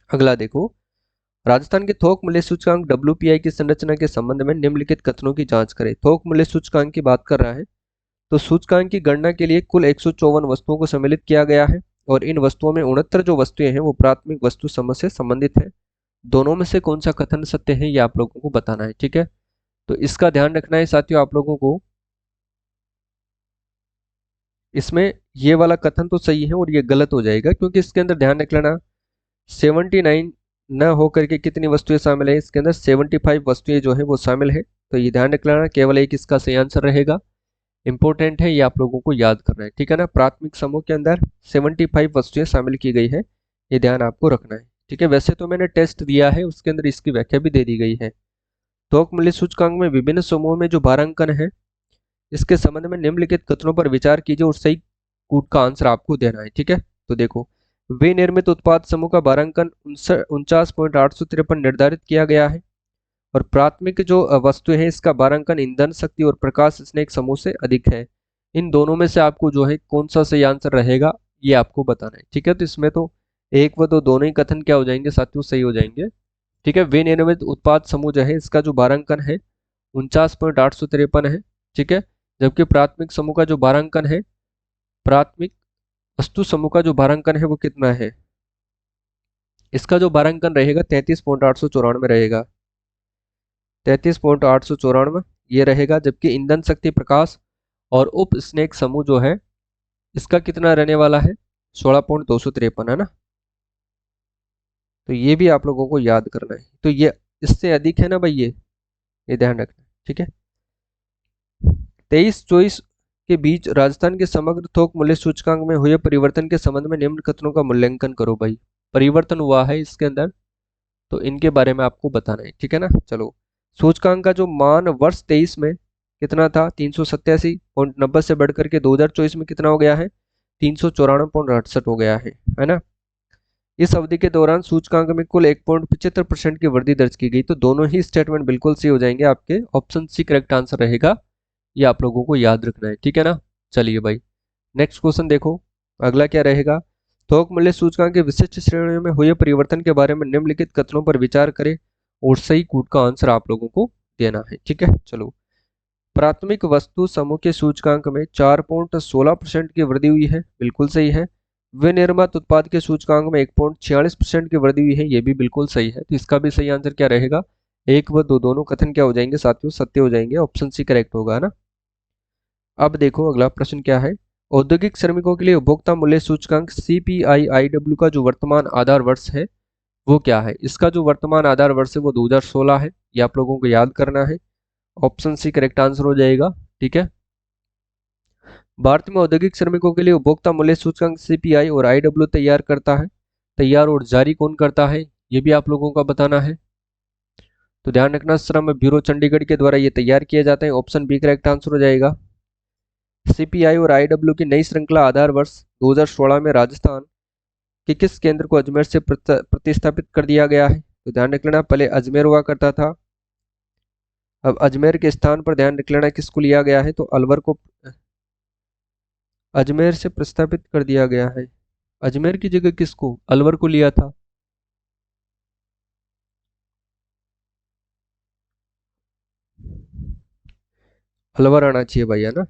[SPEAKER 1] अगला देखो, राजस्थान के थोक मूल्य सूचकांक WPI की संरचना के संबंध में निम्नलिखित कथनों की जांच करें। थोक मूल्य सूचकांक की बात कर रहा है, तो सूचकांक की गणना के लिए कुल 154 वस्तुओं को सम्मिलित किया गया है और इन वस्तुओं में 69 जो वस्तुएं हैं वो प्राथमिक वस्तु समूह से संबंधित है। दोनों में से कौन सा कथन सत्य है, ये आप लोगों को बताना है। ठीक है। तो इसका ध्यान रखना है साथियों आप लोगों को। इसमें ये वाला कथन तो सही है और ये गलत हो जाएगा, क्योंकि इसके अंदर ध्यान रख लेना 79 न होकर के कितनी वस्तुएं शामिल है, इसके अंदर 75 वस्तुएं जो है वो शामिल है। तो ये ध्यान रख लेना, केवल एक इसका सही आंसर रहेगा। इंपॉर्टेंट है, ये आप लोगों को याद करना है। ठीक है ना। प्राथमिक समूह के अंदर 75 वस्तुएं शामिल की गई है, ये ध्यान आपको रखना है। ठीक है। वैसे तो मैंने टेस्ट दिया है, उसके अंदर इसकी व्याख्या भी दे दी गई है। थोक मूल्य सूचकांक में विभिन्न समूहों में जो भारांकन है, इसके संबंध में निम्नलिखित कथनों पर विचार कीजिए और सही कूट का आंसर आपको देना है। ठीक है। तो देखो, विनिर्मित उत्पाद समूह का भारांकन 49.853 निर्धारित किया गया है और प्राथमिक जो वस्तु है इसका भारांकन ईंधन शक्ति और प्रकाश स्नेह समूह से अधिक है। इन दोनों में से आपको जो है कौन सा सही आंसर रहेगा, ये आपको बताना है। ठीक है। तो इसमें तो 1 व 2 दोनों ही कथन क्या हो जाएंगे साथियों? सही हो जाएंगे। ठीक है। विनिर्मित उत्पाद समूह जो है इसका जो भारांकन है 49.853 है। ठीक है। जबकि प्राथमिक समूह का जो भारांकन है, प्राथमिक वस्तु समूह का जो भारांकन है वो कितना है? इसका जो भारांकन रहेगा 33.894 रहेगा। 33.894 ये रहेगा। जबकि ईंधन शक्ति प्रकाश और उप स्नेक समूह जो है इसका कितना रहने वाला है? 16.253, है ना। तो ये भी आप लोगों को याद करना है। तो ये इससे अधिक है ना भाई, ये ध्यान रखना। ठीक है। 23-24 के बीच राजस्थान के समग्र थोक मूल्य सूचकांक में हुए परिवर्तन के संबंध में निम्न कथनों का मूल्यांकन करो। भाई परिवर्तन हुआ है इसके अंदर, तो इनके बारे में आपको बताना है। ठीक है ना। चलो, सूचकांक का जो मान वर्ष 23 में कितना था? 387.90 से बढ़कर के 2024 में कितना हो गया है? 394.68 हो गया है ना। इस अवधि के दौरान सूचकांक में कुल 1.75% की वृद्धि दर्ज की गई। तो दोनों ही स्टेटमेंट बिल्कुल सही हो जाएंगे आपके। ऑप्शन सी करेक्ट आंसर रहेगा, ये आप लोगों को याद रखना है। ठीक है ना। चलिए भाई, नेक्स्ट क्वेश्चन देखो, अगला क्या रहेगा। थोक मूल्य सूचकांक के विशिष्ट श्रेणियों में हुए परिवर्तन के बारे में निम्नलिखित कथनों पर विचार करें और सही कूट का आंसर आप लोगों को देना है। ठीक है। चलो, प्राथमिक वस्तु समूह के सूचकांक में 4.16% की वृद्धि हुई है, बिल्कुल सही है। विनिर्मित उत्पाद के सूचकांक में 1.46% की वृद्धि हुई है, ये भी बिल्कुल सही है। तो इसका भी सही आंसर क्या रहेगा? 1 व 2 दोनों कथन क्या हो जाएंगे साथियों? सत्य हो जाएंगे। ऑप्शन सी करेक्ट होगा ना। अब देखो अगला प्रश्न क्या है। औद्योगिक श्रमिकों के लिए उपभोक्ता मूल्य सूचकांक CPI-IW का जो वर्तमान आधार वर्ष है वो क्या है? इसका जो वर्तमान आधार वर्ष है वो 2016 है, ये आप लोगों को याद करना है। ऑप्शन सी करेक्ट आंसर हो जाएगा। ठीक है। भारत में औद्योगिक श्रमिकों के लिए उपभोक्ता मूल्य सूचकांक CPI और IW तैयार करता है, तैयार और जारी कौन करता है, ये भी आप लोगों का बताना है। तो ध्यान रखना, श्रम ब्यूरो चंडीगढ़ के द्वारा ये तैयार किए जाते हैं। ऑप्शन बी करेक्ट आंसर हो जाएगा। CPI और IW की नई श्रृंखला आधार वर्ष 2016 में राजस्थान के किस केंद्र को अजमेर से प्रतिस्थापित कर दिया गया है? तो ध्यान रख लेना, पहले अजमेर हुआ करता था, अब अजमेर के स्थान पर ध्यान रख लेना किसको लिया गया है? तो अलवर को अजमेर से प्रस्तापित कर दिया गया है। अजमेर की जगह किसको? अलवर को लिया था। अलवर आना चाहिए भाई, है ना।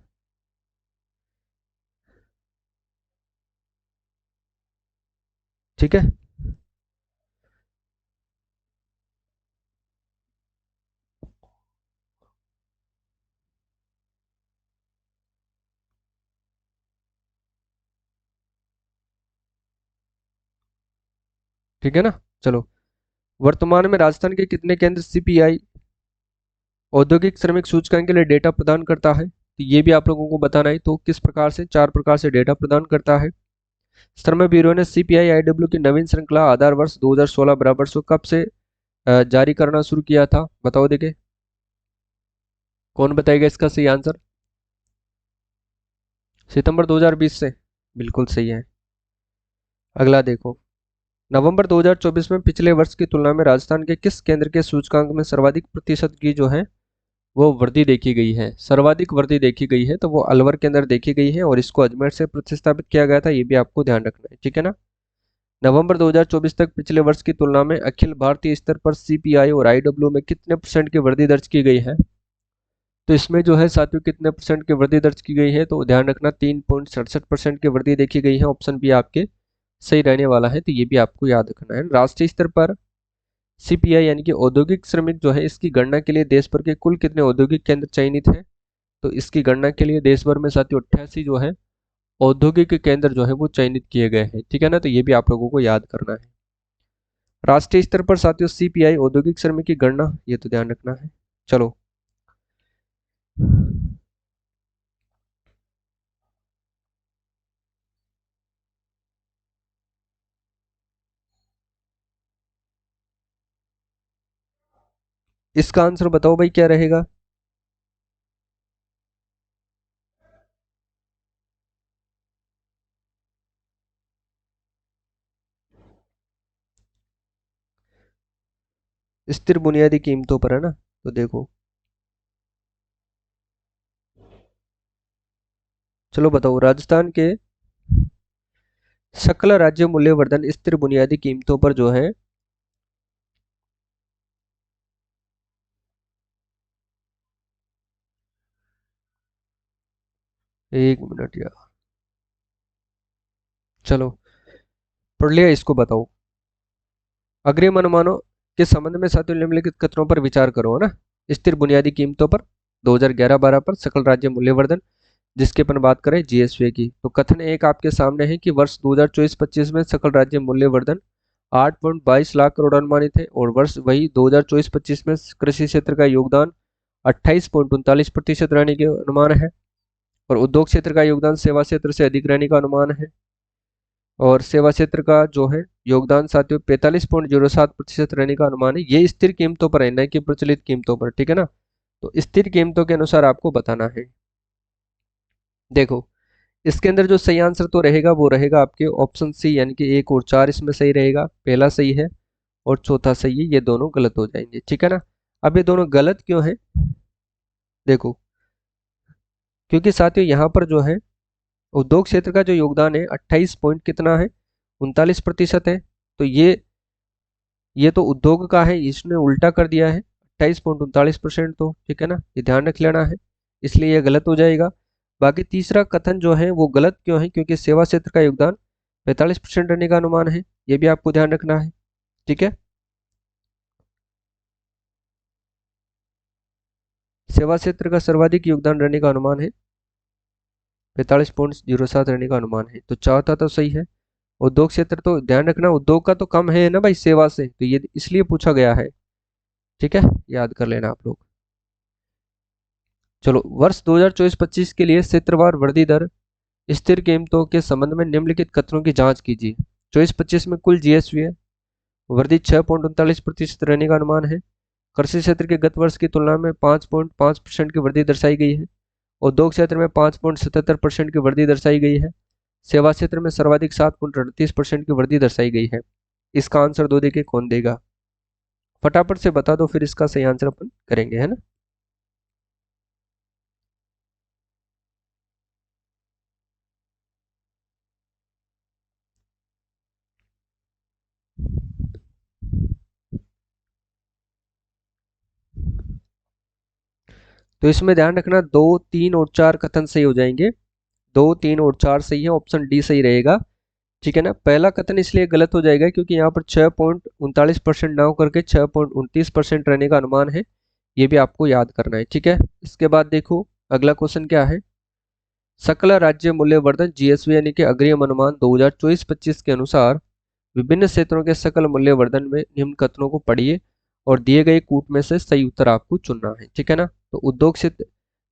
[SPEAKER 1] ठीक है। ठीक है ना। चलो, वर्तमान में राजस्थान के कितने केंद्र CPI औद्योगिक श्रमिक सूचकांक के लिए डेटा प्रदान करता है? तो ये भी आप लोगों को बताना है। तो किस प्रकार से? 4 प्रकार से डेटा प्रदान करता है। श्रम ब्यूरो ने CPI IW की नवीन श्रृंखला आधार वर्ष 2016 बराबर सो कब से जारी करना शुरू किया था? बताओ देखे। कौन बताएगा इसका सही आंसर? सितंबर 2020 से बिल्कुल सही है। अगला देखो, नवंबर 2024 में पिछले वर्ष की तुलना में राजस्थान के किस केंद्र के सूचकांक में सर्वाधिक प्रतिशत की जो है वो वृद्धि देखी गई है? सर्वाधिक वृद्धि देखी गई है तो वो अलवर के अंदर देखी गई है और इसको अजमेर से प्रतिस्थापित किया गया था, ये भी आपको ध्यान रखना है, ठीक है ना। नवंबर 2024 तक पिछले वर्ष की तुलना में अखिल भारतीय स्तर पर सीपीआई और आईडब्ल्यू में कितने परसेंट की वृद्धि दर्ज की गई है? तो इसमें जो है साथियों कितने परसेंट की वृद्धि दर्ज की गई है, तो ध्यान रखना 3.67% की वृद्धि देखी गई है। ऑप्शन बी आपके सही रहने वाला है, तो ये भी आपको याद रखना है। राष्ट्रीय स्तर पर सीपीआई यानी कि औद्योगिक श्रमिक जो है इसकी गणना के लिए देश भर के कुल कितने औद्योगिक केंद्र चयनित हैं? तो इसकी गणना के लिए देश भर में साथियों 88 जो है औद्योगिक केंद्र जो है वो चयनित किए गए हैं, ठीक है ना, तो ये भी आप लोगों को याद करना है। राष्ट्रीय स्तर पर साथियों सीपीआई औद्योगिक श्रमिक की गणना, ये तो ध्यान रखना है। चलो, इसका आंसर बताओ भाई क्या रहेगा? स्थिर बुनियादी कीमतों पर है ना, तो देखो, चलो बताओ, राजस्थान के सकल राज्य मूल्यवर्धन स्थिर बुनियादी कीमतों पर जो है, एक मिनट यार, चलो पढ़ लिया, इसको बताओ। अग्रिम अनुमानों के संबंध में साथियों निम्नलिखित कथनों पर विचार करो, है ना। स्थिर बुनियादी कीमतों पर 2011-12 पर सकल राज्य मूल्यवर्धन, जिसकी अपन बात करें जीएसवी की, तो कथन एक आपके सामने है कि वर्ष 2024-25 में सकल राज्य मूल्यवर्धन 8.22 लाख करोड़ अनुमानित है और वर्ष वही 2024-25 में कृषि क्षेत्र का योगदान 28.39% रहने के अनुमान है और उद्योग क्षेत्र का योगदान सेवा क्षेत्र से अधिक रहने का अनुमान है और सेवा क्षेत्र का जो है योगदान साथियों 45.07% रहने का अनुमान है। ये स्थिर कीमतों पर है, न कि प्रचलित कीमतों पर, ठीक है ना। तो स्थिर कीमतों के अनुसार आपको बताना है। देखो, इसके अंदर जो सही आंसर तो रहेगा वो रहेगा आपके ऑप्शन सी, यानी कि 1 और 4 इसमें सही रहेगा। पहला सही है और चौथा सही है, ये दोनों गलत हो जाएंगे, ठीक है ना। अब ये दोनों गलत क्यों है? देखो, क्योंकि साथियों यहाँ पर जो है उद्योग क्षेत्र का जो योगदान है 28 पॉइंट कितना है, 39% है। तो ये तो उद्योग का है, इसने उल्टा कर दिया है 28.39%, तो ठीक है ना, ये ध्यान रख लेना है, इसलिए ये गलत हो जाएगा। बाकी तीसरा कथन जो है वो गलत क्यों है? क्योंकि सेवा क्षेत्र का योगदान 45% रहने का अनुमान है, ये भी आपको ध्यान रखना है, ठीक है। सेवा क्षेत्र का सर्वाधिक योगदान रहने का अनुमान है, 45.07 रहने का अनुमान है, तो चौथा तो सही है। उद्योग क्षेत्र तो ध्यान रखना, उद्योग का तो कम है ना भाई सेवा से, तो ये इसलिए पूछा गया है, ठीक है, याद कर लेना आप लोग। चलो, वर्ष 2024-25 के लिए क्षेत्रवार वृद्धि दर स्थिर कीमतों के संबंध में निम्नलिखित कथनों की जांच कीजिए। 24-25 में कुल जीएसवी है वृद्धि 6.39% रहने का अनुमान है। कृषि क्षेत्र के गत वर्ष की तुलना में 5.5% की वृद्धि दर्शाई गई है। उद्योग क्षेत्र में 5.77% की वृद्धि दर्शाई गई है। सेवा क्षेत्र में सर्वाधिक 7.38% की वृद्धि दर्शाई गई है। इसका आंसर दो देखिए कौन देगा, फटाफट से बता दो, फिर इसका सही आंसर अपन करेंगे, है ना। तो इसमें ध्यान रखना 2, 3 और 4 कथन सही हो जाएंगे। 2, 3 और 4 सही है, ऑप्शन डी सही रहेगा, ठीक है ना। पहला कथन इसलिए गलत हो जाएगा क्योंकि यहाँ पर 6.39% ना होकर के 6.29% रहने का अनुमान है, ये भी आपको याद करना है, ठीक है। इसके बाद देखो अगला क्वेश्चन क्या है। सकल राज्य मूल्यवर्धन जीएसवी यानी कि अग्रिम अनुमान 2024-25 के अनुसार विभिन्न क्षेत्रों के सकल मूल्यवर्धन में निम्न कथनों को पढ़िए और दिए गए कूट में से सही उत्तर आपको चुनना है, ठीक है ना। तो उद्योग क्षेत्र,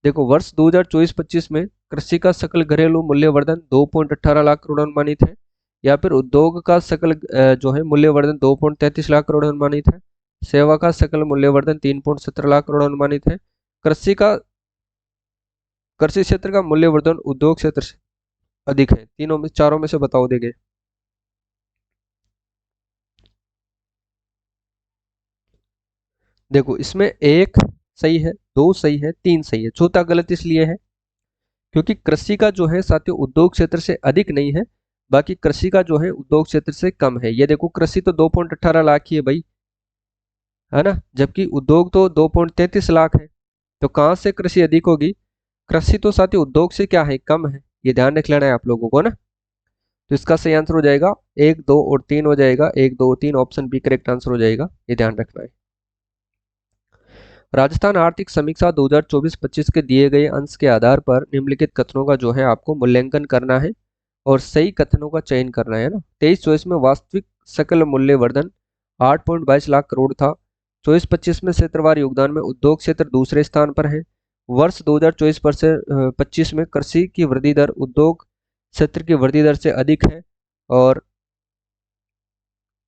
[SPEAKER 1] देखो वर्ष 2024-25 में कृषि का सकल घरेलू मूल्यवर्धन 2.18 लाख करोड़ अनुमानित है, या फिर उद्योग का सकल जो है मूल्यवर्धन 2.33 लाख करोड़ अनुमानित है। सेवा का सकल मूल्यवर्धन 3.17 लाख करोड़ अनुमानित है। कृषि का कृषि क्षेत्र का मूल्यवर्धन उद्योग क्षेत्र से अधिक है। तीनों में चारों में से बताओ देंगे। देखो इसमें एक सही है, दो सही है, तीन सही है, चौथा गलत इसलिए है क्योंकि कृषि का जो है साथियों उद्योग क्षेत्र से अधिक नहीं है, बाकी कृषि का जो है उद्योग क्षेत्र से कम है। ये देखो कृषि तो 2.18 लाख ही है भाई, है ना, जबकि उद्योग तो 2.33 लाख है। तो कहाँ से कृषि अधिक होगी? कृषि तो साथियों उद्योग से क्या है, कम है। ये ध्यान रख लेना है आप लोगों को ना। तो इसका सही आंसर हो जाएगा एक, दो और तीन हो जाएगा, एक, दो, तीन, ऑप्शन बी करेक्ट आंसर हो जाएगा, ये ध्यान रखना है। राजस्थान आर्थिक समीक्षा 2024-25 के दिए गए अंश के आधार पर निम्नलिखित कथनों का जो है आपको मूल्यांकन करना है और सही कथनों का चयन करना है ना। 23-24 में वास्तविक सकल मूल्य वर्धन 8.22 लाख करोड़ था। 24-25 में क्षेत्रवार योगदान में उद्योग क्षेत्र दूसरे स्थान पर है। वर्ष 2024-25 में कृषि की वृद्धि दर उद्योग क्षेत्र की वृद्धि दर से अधिक है और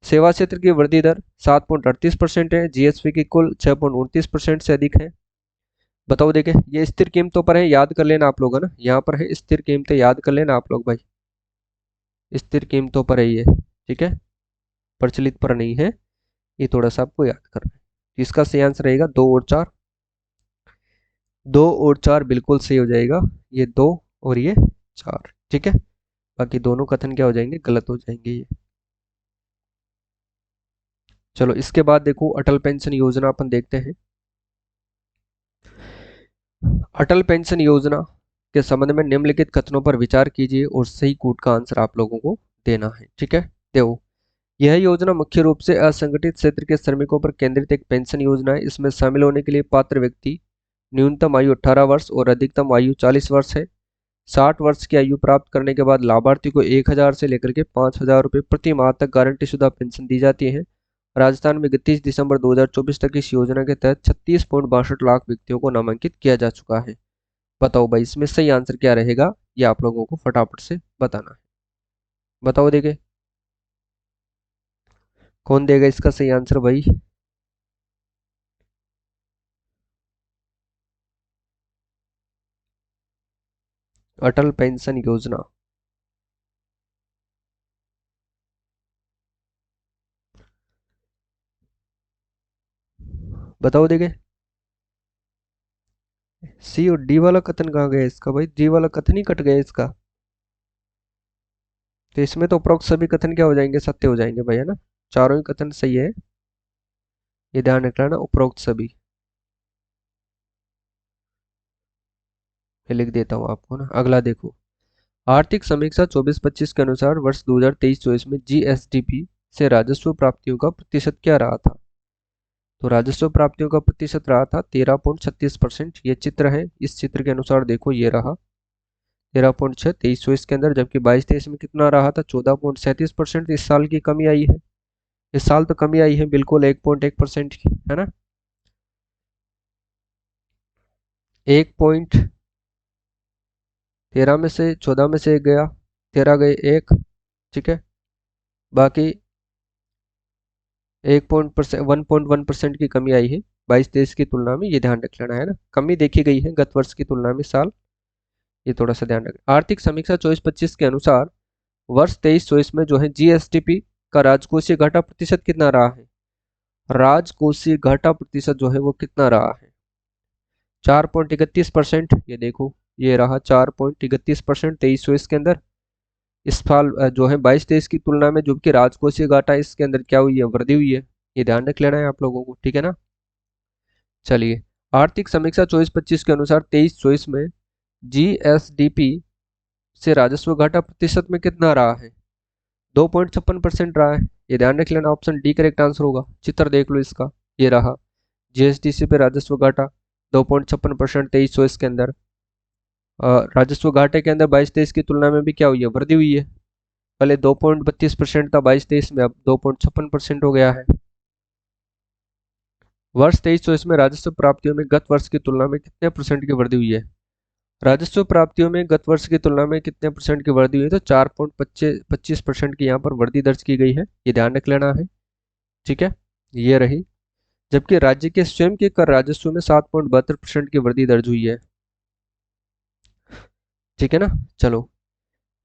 [SPEAKER 1] सेवा क्षेत्र की वृद्धि दर 7.38% है। जीएसपी की कुल 6.29% से अधिक है। बताओ देखें, ये स्थिर कीमतों पर है, याद कर लेना आप लोग, है ना, यहाँ पर है स्थिर कीमतें, याद कर लेना आप लोग भाई, स्थिर कीमतों पर है ये, ठीक है, प्रचलित पर नहीं है, ये थोड़ा सा आपको याद करना है। इसका सही आंसर रहेगा दो और चार, दो और चार बिल्कुल सही हो जाएगा, ये दो और ये चार, ठीक है। बाकी दोनों कथन क्या हो जाएंगे, गलत हो जाएंगे ये। चलो इसके बाद देखो अटल पेंशन योजना अपन देखते हैं। अटल पेंशन योजना के संबंध में निम्नलिखित कथनों पर विचार कीजिए और सही कूट का आंसर आप लोगों को देना है, ठीक है। देखो यह योजना मुख्य रूप से असंगठित क्षेत्र के श्रमिकों पर केंद्रित एक पेंशन योजना है। इसमें शामिल होने के लिए पात्र व्यक्ति न्यूनतम आयु 18 वर्ष और अधिकतम आयु 40 वर्ष है। 60 वर्ष की आयु प्राप्त करने के बाद लाभार्थी को 1000 से लेकर के 5000 रुपये प्रति माह तक गारंटी शुदा पेंशन दी जाती है। राजस्थान में 31 दिसंबर 2024 तक इस योजना के तहत 36.62 लाख व्यक्तियों को नामांकित किया जा चुका है। बताओ भाई इसमें सही आंसर क्या रहेगा, ये आप लोगों को फटाफट से बताना है। बताओ देखे कौन देगा इसका सही आंसर भाई। अटल पेंशन योजना, बताओ देखे। सी और डी वाला कथन कहाँ गया इसका भाई, डी वाला कथन ही कट गया इसका। तो इसमें तो उपरोक्त सभी कथन क्या हो जाएंगे, सत्य हो जाएंगे भाई, है ना, चारों ही कथन सही है, ये ध्यान रखना ना, उपरोक्त सभी। मैं लिख देता हूँ आपको ना। अगला देखो, आर्थिक समीक्षा 24-25 के अनुसार वर्ष 2023-24 में जीएसडीपी से राजस्व प्राप्तियों का प्रतिशत क्या रहा था? तो राजस्व प्राप्तियों का प्रतिशत रहा था 13.36%। ये चित्र है, इस चित्र के अनुसार देखो ये रहा 13.6 23-24 के अंदर, जबकि 22-23 में कितना रहा था, 14.37%। इस साल की कमी आई है, इस साल तो कमी आई है बिल्कुल 1.1% की, है ना, 1.13 में से 14 में से एक गया, 13 गए एक, ठीक है, बाकी 1.1% की कमी आई है 22-23 की तुलना में, ये ध्यान रख लेना है ना, कमी देखी गई है गत वर्ष की तुलना में साल, ये थोड़ा सा ध्यान रखें। आर्थिक समीक्षा 24-25 के अनुसार वर्ष 23-24 में जो है जीएसडीपी का राजकोषीय घाटा प्रतिशत कितना रहा है? राजकोषीय घाटा प्रतिशत जो है वो कितना रहा है? 4.31%। ये देखो ये रहा 4.31% 23-24 के अंदर। इस साल जो है 22-23 की तुलना में जो कि राजकोषीय घाटा इसके अंदर क्या हुई है, वृद्धि हुई है, ये ध्यान रख लेना है आप लोगों को, ठीक है ना। चलिए आर्थिक समीक्षा 24-25 के अनुसार 23-24 में जीएसडीपी से राजस्व घाटा प्रतिशत में कितना रहा है? 2.56% रहा है, ये ध्यान रख लेना, ऑप्शन डी करेक्ट आंसर होगा। चित्र देख लो इसका, ये रहा जीएसडीसी पे राजस्व घाटा 2.56% 23-24 के अंदर। राजस्व घाटे के अंदर 22-23 की तुलना में भी क्या हुई है, वृद्धि हुई है। पहले 2.32% था 22-23 में, अब 2.56% हो गया है। वर्ष 23-24 में राजस्व प्राप्तियों में गत वर्ष की तुलना में कितने परसेंट की वृद्धि हुई है? राजस्व प्राप्तियों में गत वर्ष की तुलना में कितने परसेंट की वृद्धि हुई है? तो 4.25% की यहाँ पर वृद्धि दर्ज की गई है, ये ध्यान रख लेना है, ठीक है, ये रही। जबकि राज्य के स्वयं के कर राजस्व में 7.72% की वृद्धि दर्ज हुई है। ठीक है ना। चलो,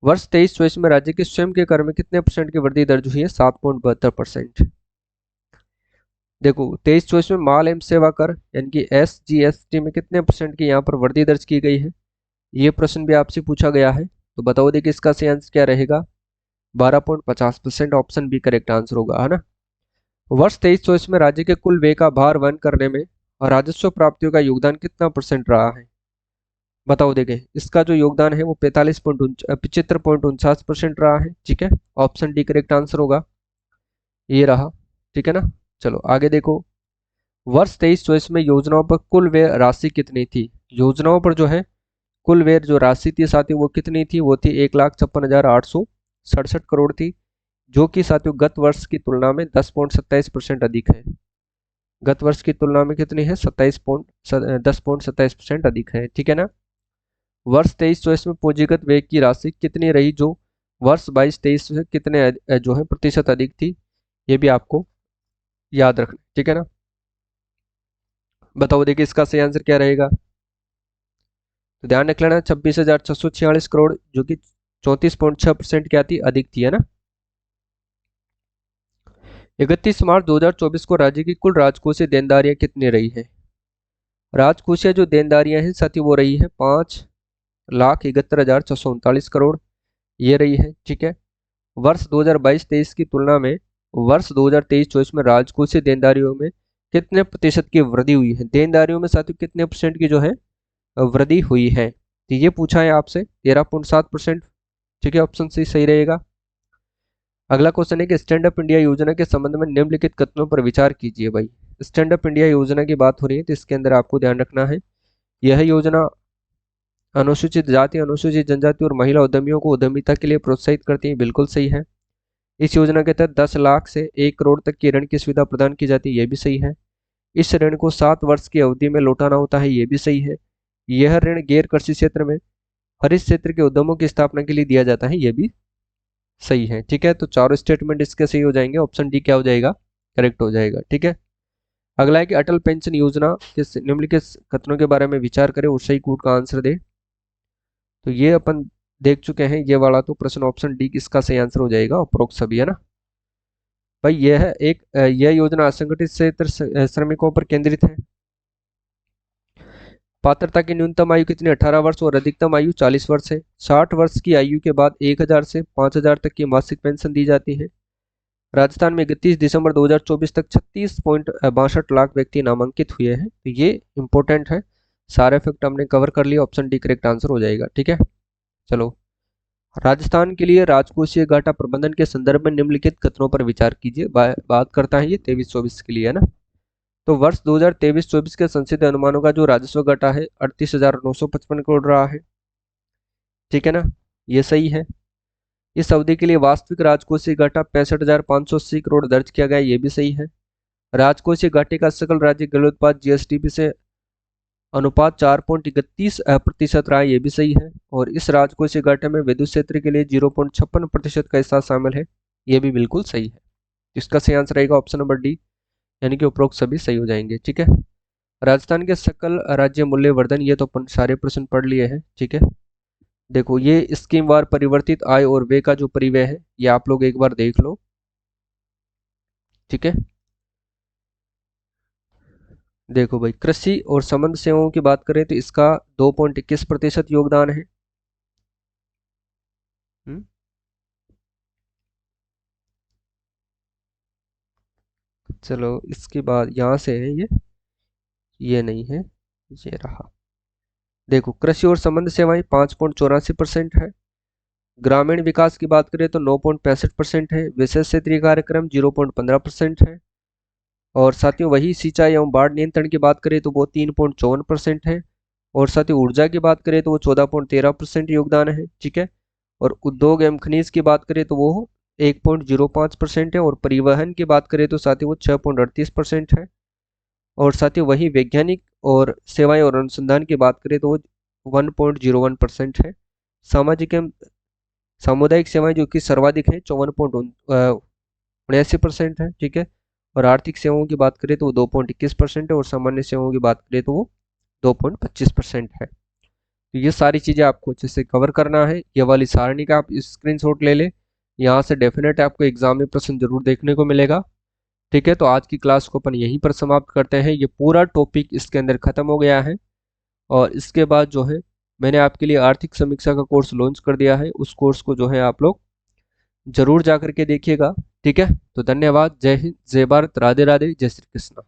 [SPEAKER 1] वर्ष 23-24 में राज्य के स्वयं के कर में कितने परसेंट की वृद्धि दर्ज हुई है? 7.72%। देखो, 23-24 में माल एवं सेवा कर यानी कि SGST में कितने परसेंट की यहाँ पर वृद्धि दर्ज की गई है? ये प्रश्न भी आपसे पूछा गया है, तो बताओ देखिए इसका सही आंसर क्या रहेगा? 12.50%। ऑप्शन बी करेक्ट आंसर होगा, है ना। वर्ष 23-24 में राज्य के कुल व्यय का भार वहन करने में और राजस्व प्राप्तियों का योगदान कितना परसेंट रहा है? बताओ देखें, इसका जो योगदान है वो 75.49% रहा है। ठीक है, ऑप्शन डी करेक्ट आंसर होगा, ये रहा। ठीक है ना। चलो आगे देखो, वर्ष 23-24 में योजनाओं पर कुल व्यय राशि कितनी थी? योजनाओं पर जो है कुल व्यय जो राशि थी साथियों वो कितनी थी? वो थी 1,56,867 करोड़ थी, जो कि साथियों गत वर्ष की तुलना में 10.27% अधिक है। गत वर्ष की तुलना में कितनी है? 10.27% अधिक है। ठीक है ना। वर्ष 23-24 में पूंजीगत व्यय की राशि कितनी रही, जो वर्ष 22-23 से कितने जो है प्रतिशत अधिक थी? ये भी आपको याद रखना। ठीक है ना। बताओ देखिए इसका सही आंसर क्या रहेगा? तो ध्यान रख लेना, 26,646 करोड़, जो कि 34.6% क्या थी? अधिक थी, है ना। 31 मार्च 2024 को राज्य की कुल राजकोषीय देनदारियां कितनी रही है? राजकोषीय जो देनदारियां हैं साथी वो रही है 5,71,639 करोड़, ये रही है। ठीक है। वर्ष 2022-23 की तुलना में वर्ष 2023-24 में राजकोषीय देनदारियों में कितने प्रतिशत की वृद्धि हुई है? देनदारियों में साथियों कितने परसेंट की जो है वृद्धि हुई है? तो ये पूछा है आपसे, 13.7%। ठीक है, ऑप्शन सी सही रहेगा। अगला क्वेश्चन है कि स्टैंड अप इंडिया योजना के संबंध में निम्नलिखित कथनों पर विचार कीजिए। भाई, स्टैंड अप इंडिया योजना की बात हो रही है, तो इसके अंदर आपको ध्यान रखना है, यह योजना अनुसूचित जाति, अनुसूचित जनजाति और महिला उद्यमियों को उद्यमिता के लिए प्रोत्साहित करती है। बिल्कुल सही है। इस योजना के तहत 10 लाख से 1 करोड़ तक की ऋण की सुविधा प्रदान की जाती है। यह भी सही है। इस ऋण को 7 वर्ष की अवधि में लौटाना होता है। यह भी सही है। यह ऋण गैर कृषि क्षेत्र में हरित क्षेत्र के उद्यमों की स्थापना के लिए दिया जाता है। यह भी सही है। ठीक है, तो चारों स्टेटमेंट इसके सही हो जाएंगे। ऑप्शन डी क्या हो जाएगा? करेक्ट हो जाएगा। ठीक है। अगला है कि अटल पेंशन योजना के निम्नलिखित कथनों के बारे में विचार करें और सही कोड का आंसर दे। तो ये अपन देख चुके हैं, ये वाला तो प्रश्न ऑप्शन डी इसका सही आंसर हो जाएगा, उपरोक्त सभी, है ना। भाई यह योजना असंगठित क्षेत्र श्रमिकों पर केंद्रित है। पात्रता की न्यूनतम आयु कितनी? 18 वर्ष और अधिकतम आयु 40 वर्ष है। 60 वर्ष की आयु के बाद 1,000 से 5,000 तक की मासिक पेंशन दी जाती है। राजस्थान में 31 दिसंबर 2024 तक 36.62 लाख व्यक्ति नामांकित हुए हैं। तो ये इंपॉर्टेंट है, सारे फैक्ट हमने कवर कर लिया। ऑप्शन डी करेक्ट आंसर हो जाएगा। ठीक है। चलो, राजस्थान के लिए राजकोषीय घाटा प्रबंधन के संदर्भ में निम्नलिखित कथनों पर विचार कीजिए। बात करता है ये 23-24 के लिए, है ना। तो वर्ष 2023-24 के संचित अनुमानों का जो राजस्व घटा है 38,955 करोड़ रहा है। ठीक है ना, ये सही है। इस अवधि के लिए वास्तविक राजकोषीय घाटा 65,580 करोड़ दर्ज किया गया, ये भी सही है। राजकोषीय घाटे का सकल राज्य घरेलू GSDP से अनुपात 4.31% रहा, ये भी सही है। और इस राजकोषीय घाटे में विद्युत क्षेत्र के लिए 0.56% का हिस्सा शामिल है, ये भी बिल्कुल सही है। इसका सही आंसर रहेगा ऑप्शन नंबर डी, यानी कि उपरोक्त सभी सही हो जाएंगे। ठीक है। राजस्थान के सकल राज्य मूल्य वर्धन, ये तो अपन सारे प्रश्न पढ़ लिए हैं। ठीक है। देखो, ये स्कीम वार परिवर्तित आय और व्यय का जो परिव्यय है, ये आप लोग एक बार देख लो। ठीक है। देखो भाई, कृषि और संबंध सेवाओं की बात करें तो इसका 2.21% योगदान है। हम्म, चलो इसके बाद यहाँ से है ये नहीं है, ये रहा। देखो, कृषि और संबंध सेवाएं 5.84% है। ग्रामीण विकास की बात करें तो 9.65% है। विशेष क्षेत्रीय कार्यक्रम 0.15% है। और साथियों वही सिंचाई एवं बाढ़ नियंत्रण की बात करें तो वो 3.54% है। और साथियों ऊर्जा की बात करें तो वो 14.13% योगदान है। ठीक है। और उद्योग एवं खनिज की बात करें तो वो 1.05% है। और परिवहन की बात करें तो साथियों वो 6.38% है। और साथियों वही वैज्ञानिक और सेवाएं और अनुसंधान की बात करें तो वो 1.01% है। सामाजिक एवं सामुदायिक सेवाएं जो कि सर्वाधिक है 54.79% है। ठीक है। और आर्थिक सेवाओं की बात करें तो वो 2.21% है। और सामान्य सेवाओं की बात करें तो वो 2.25% है। तो ये सारी चीज़ें आपको अच्छे से कवर करना है। ये वाली सारणी का आप स्क्रीनशॉट ले लें, यहाँ से डेफिनेट आपको एग्जाम में प्रश्न जरूर देखने को मिलेगा। ठीक है, तो आज की क्लास को अपन यहीं पर समाप्त करते हैं। ये पूरा टॉपिक इसके अंदर खत्म हो गया है। और इसके बाद जो है मैंने आपके लिए आर्थिक समीक्षा का कोर्स लॉन्च कर दिया है, उस कोर्स को जो है आप लोग जरूर जा करके देखिएगा। ठीक है, तो धन्यवाद। जय हिंद, जय भारत, राधे राधे, जय श्री कृष्ण।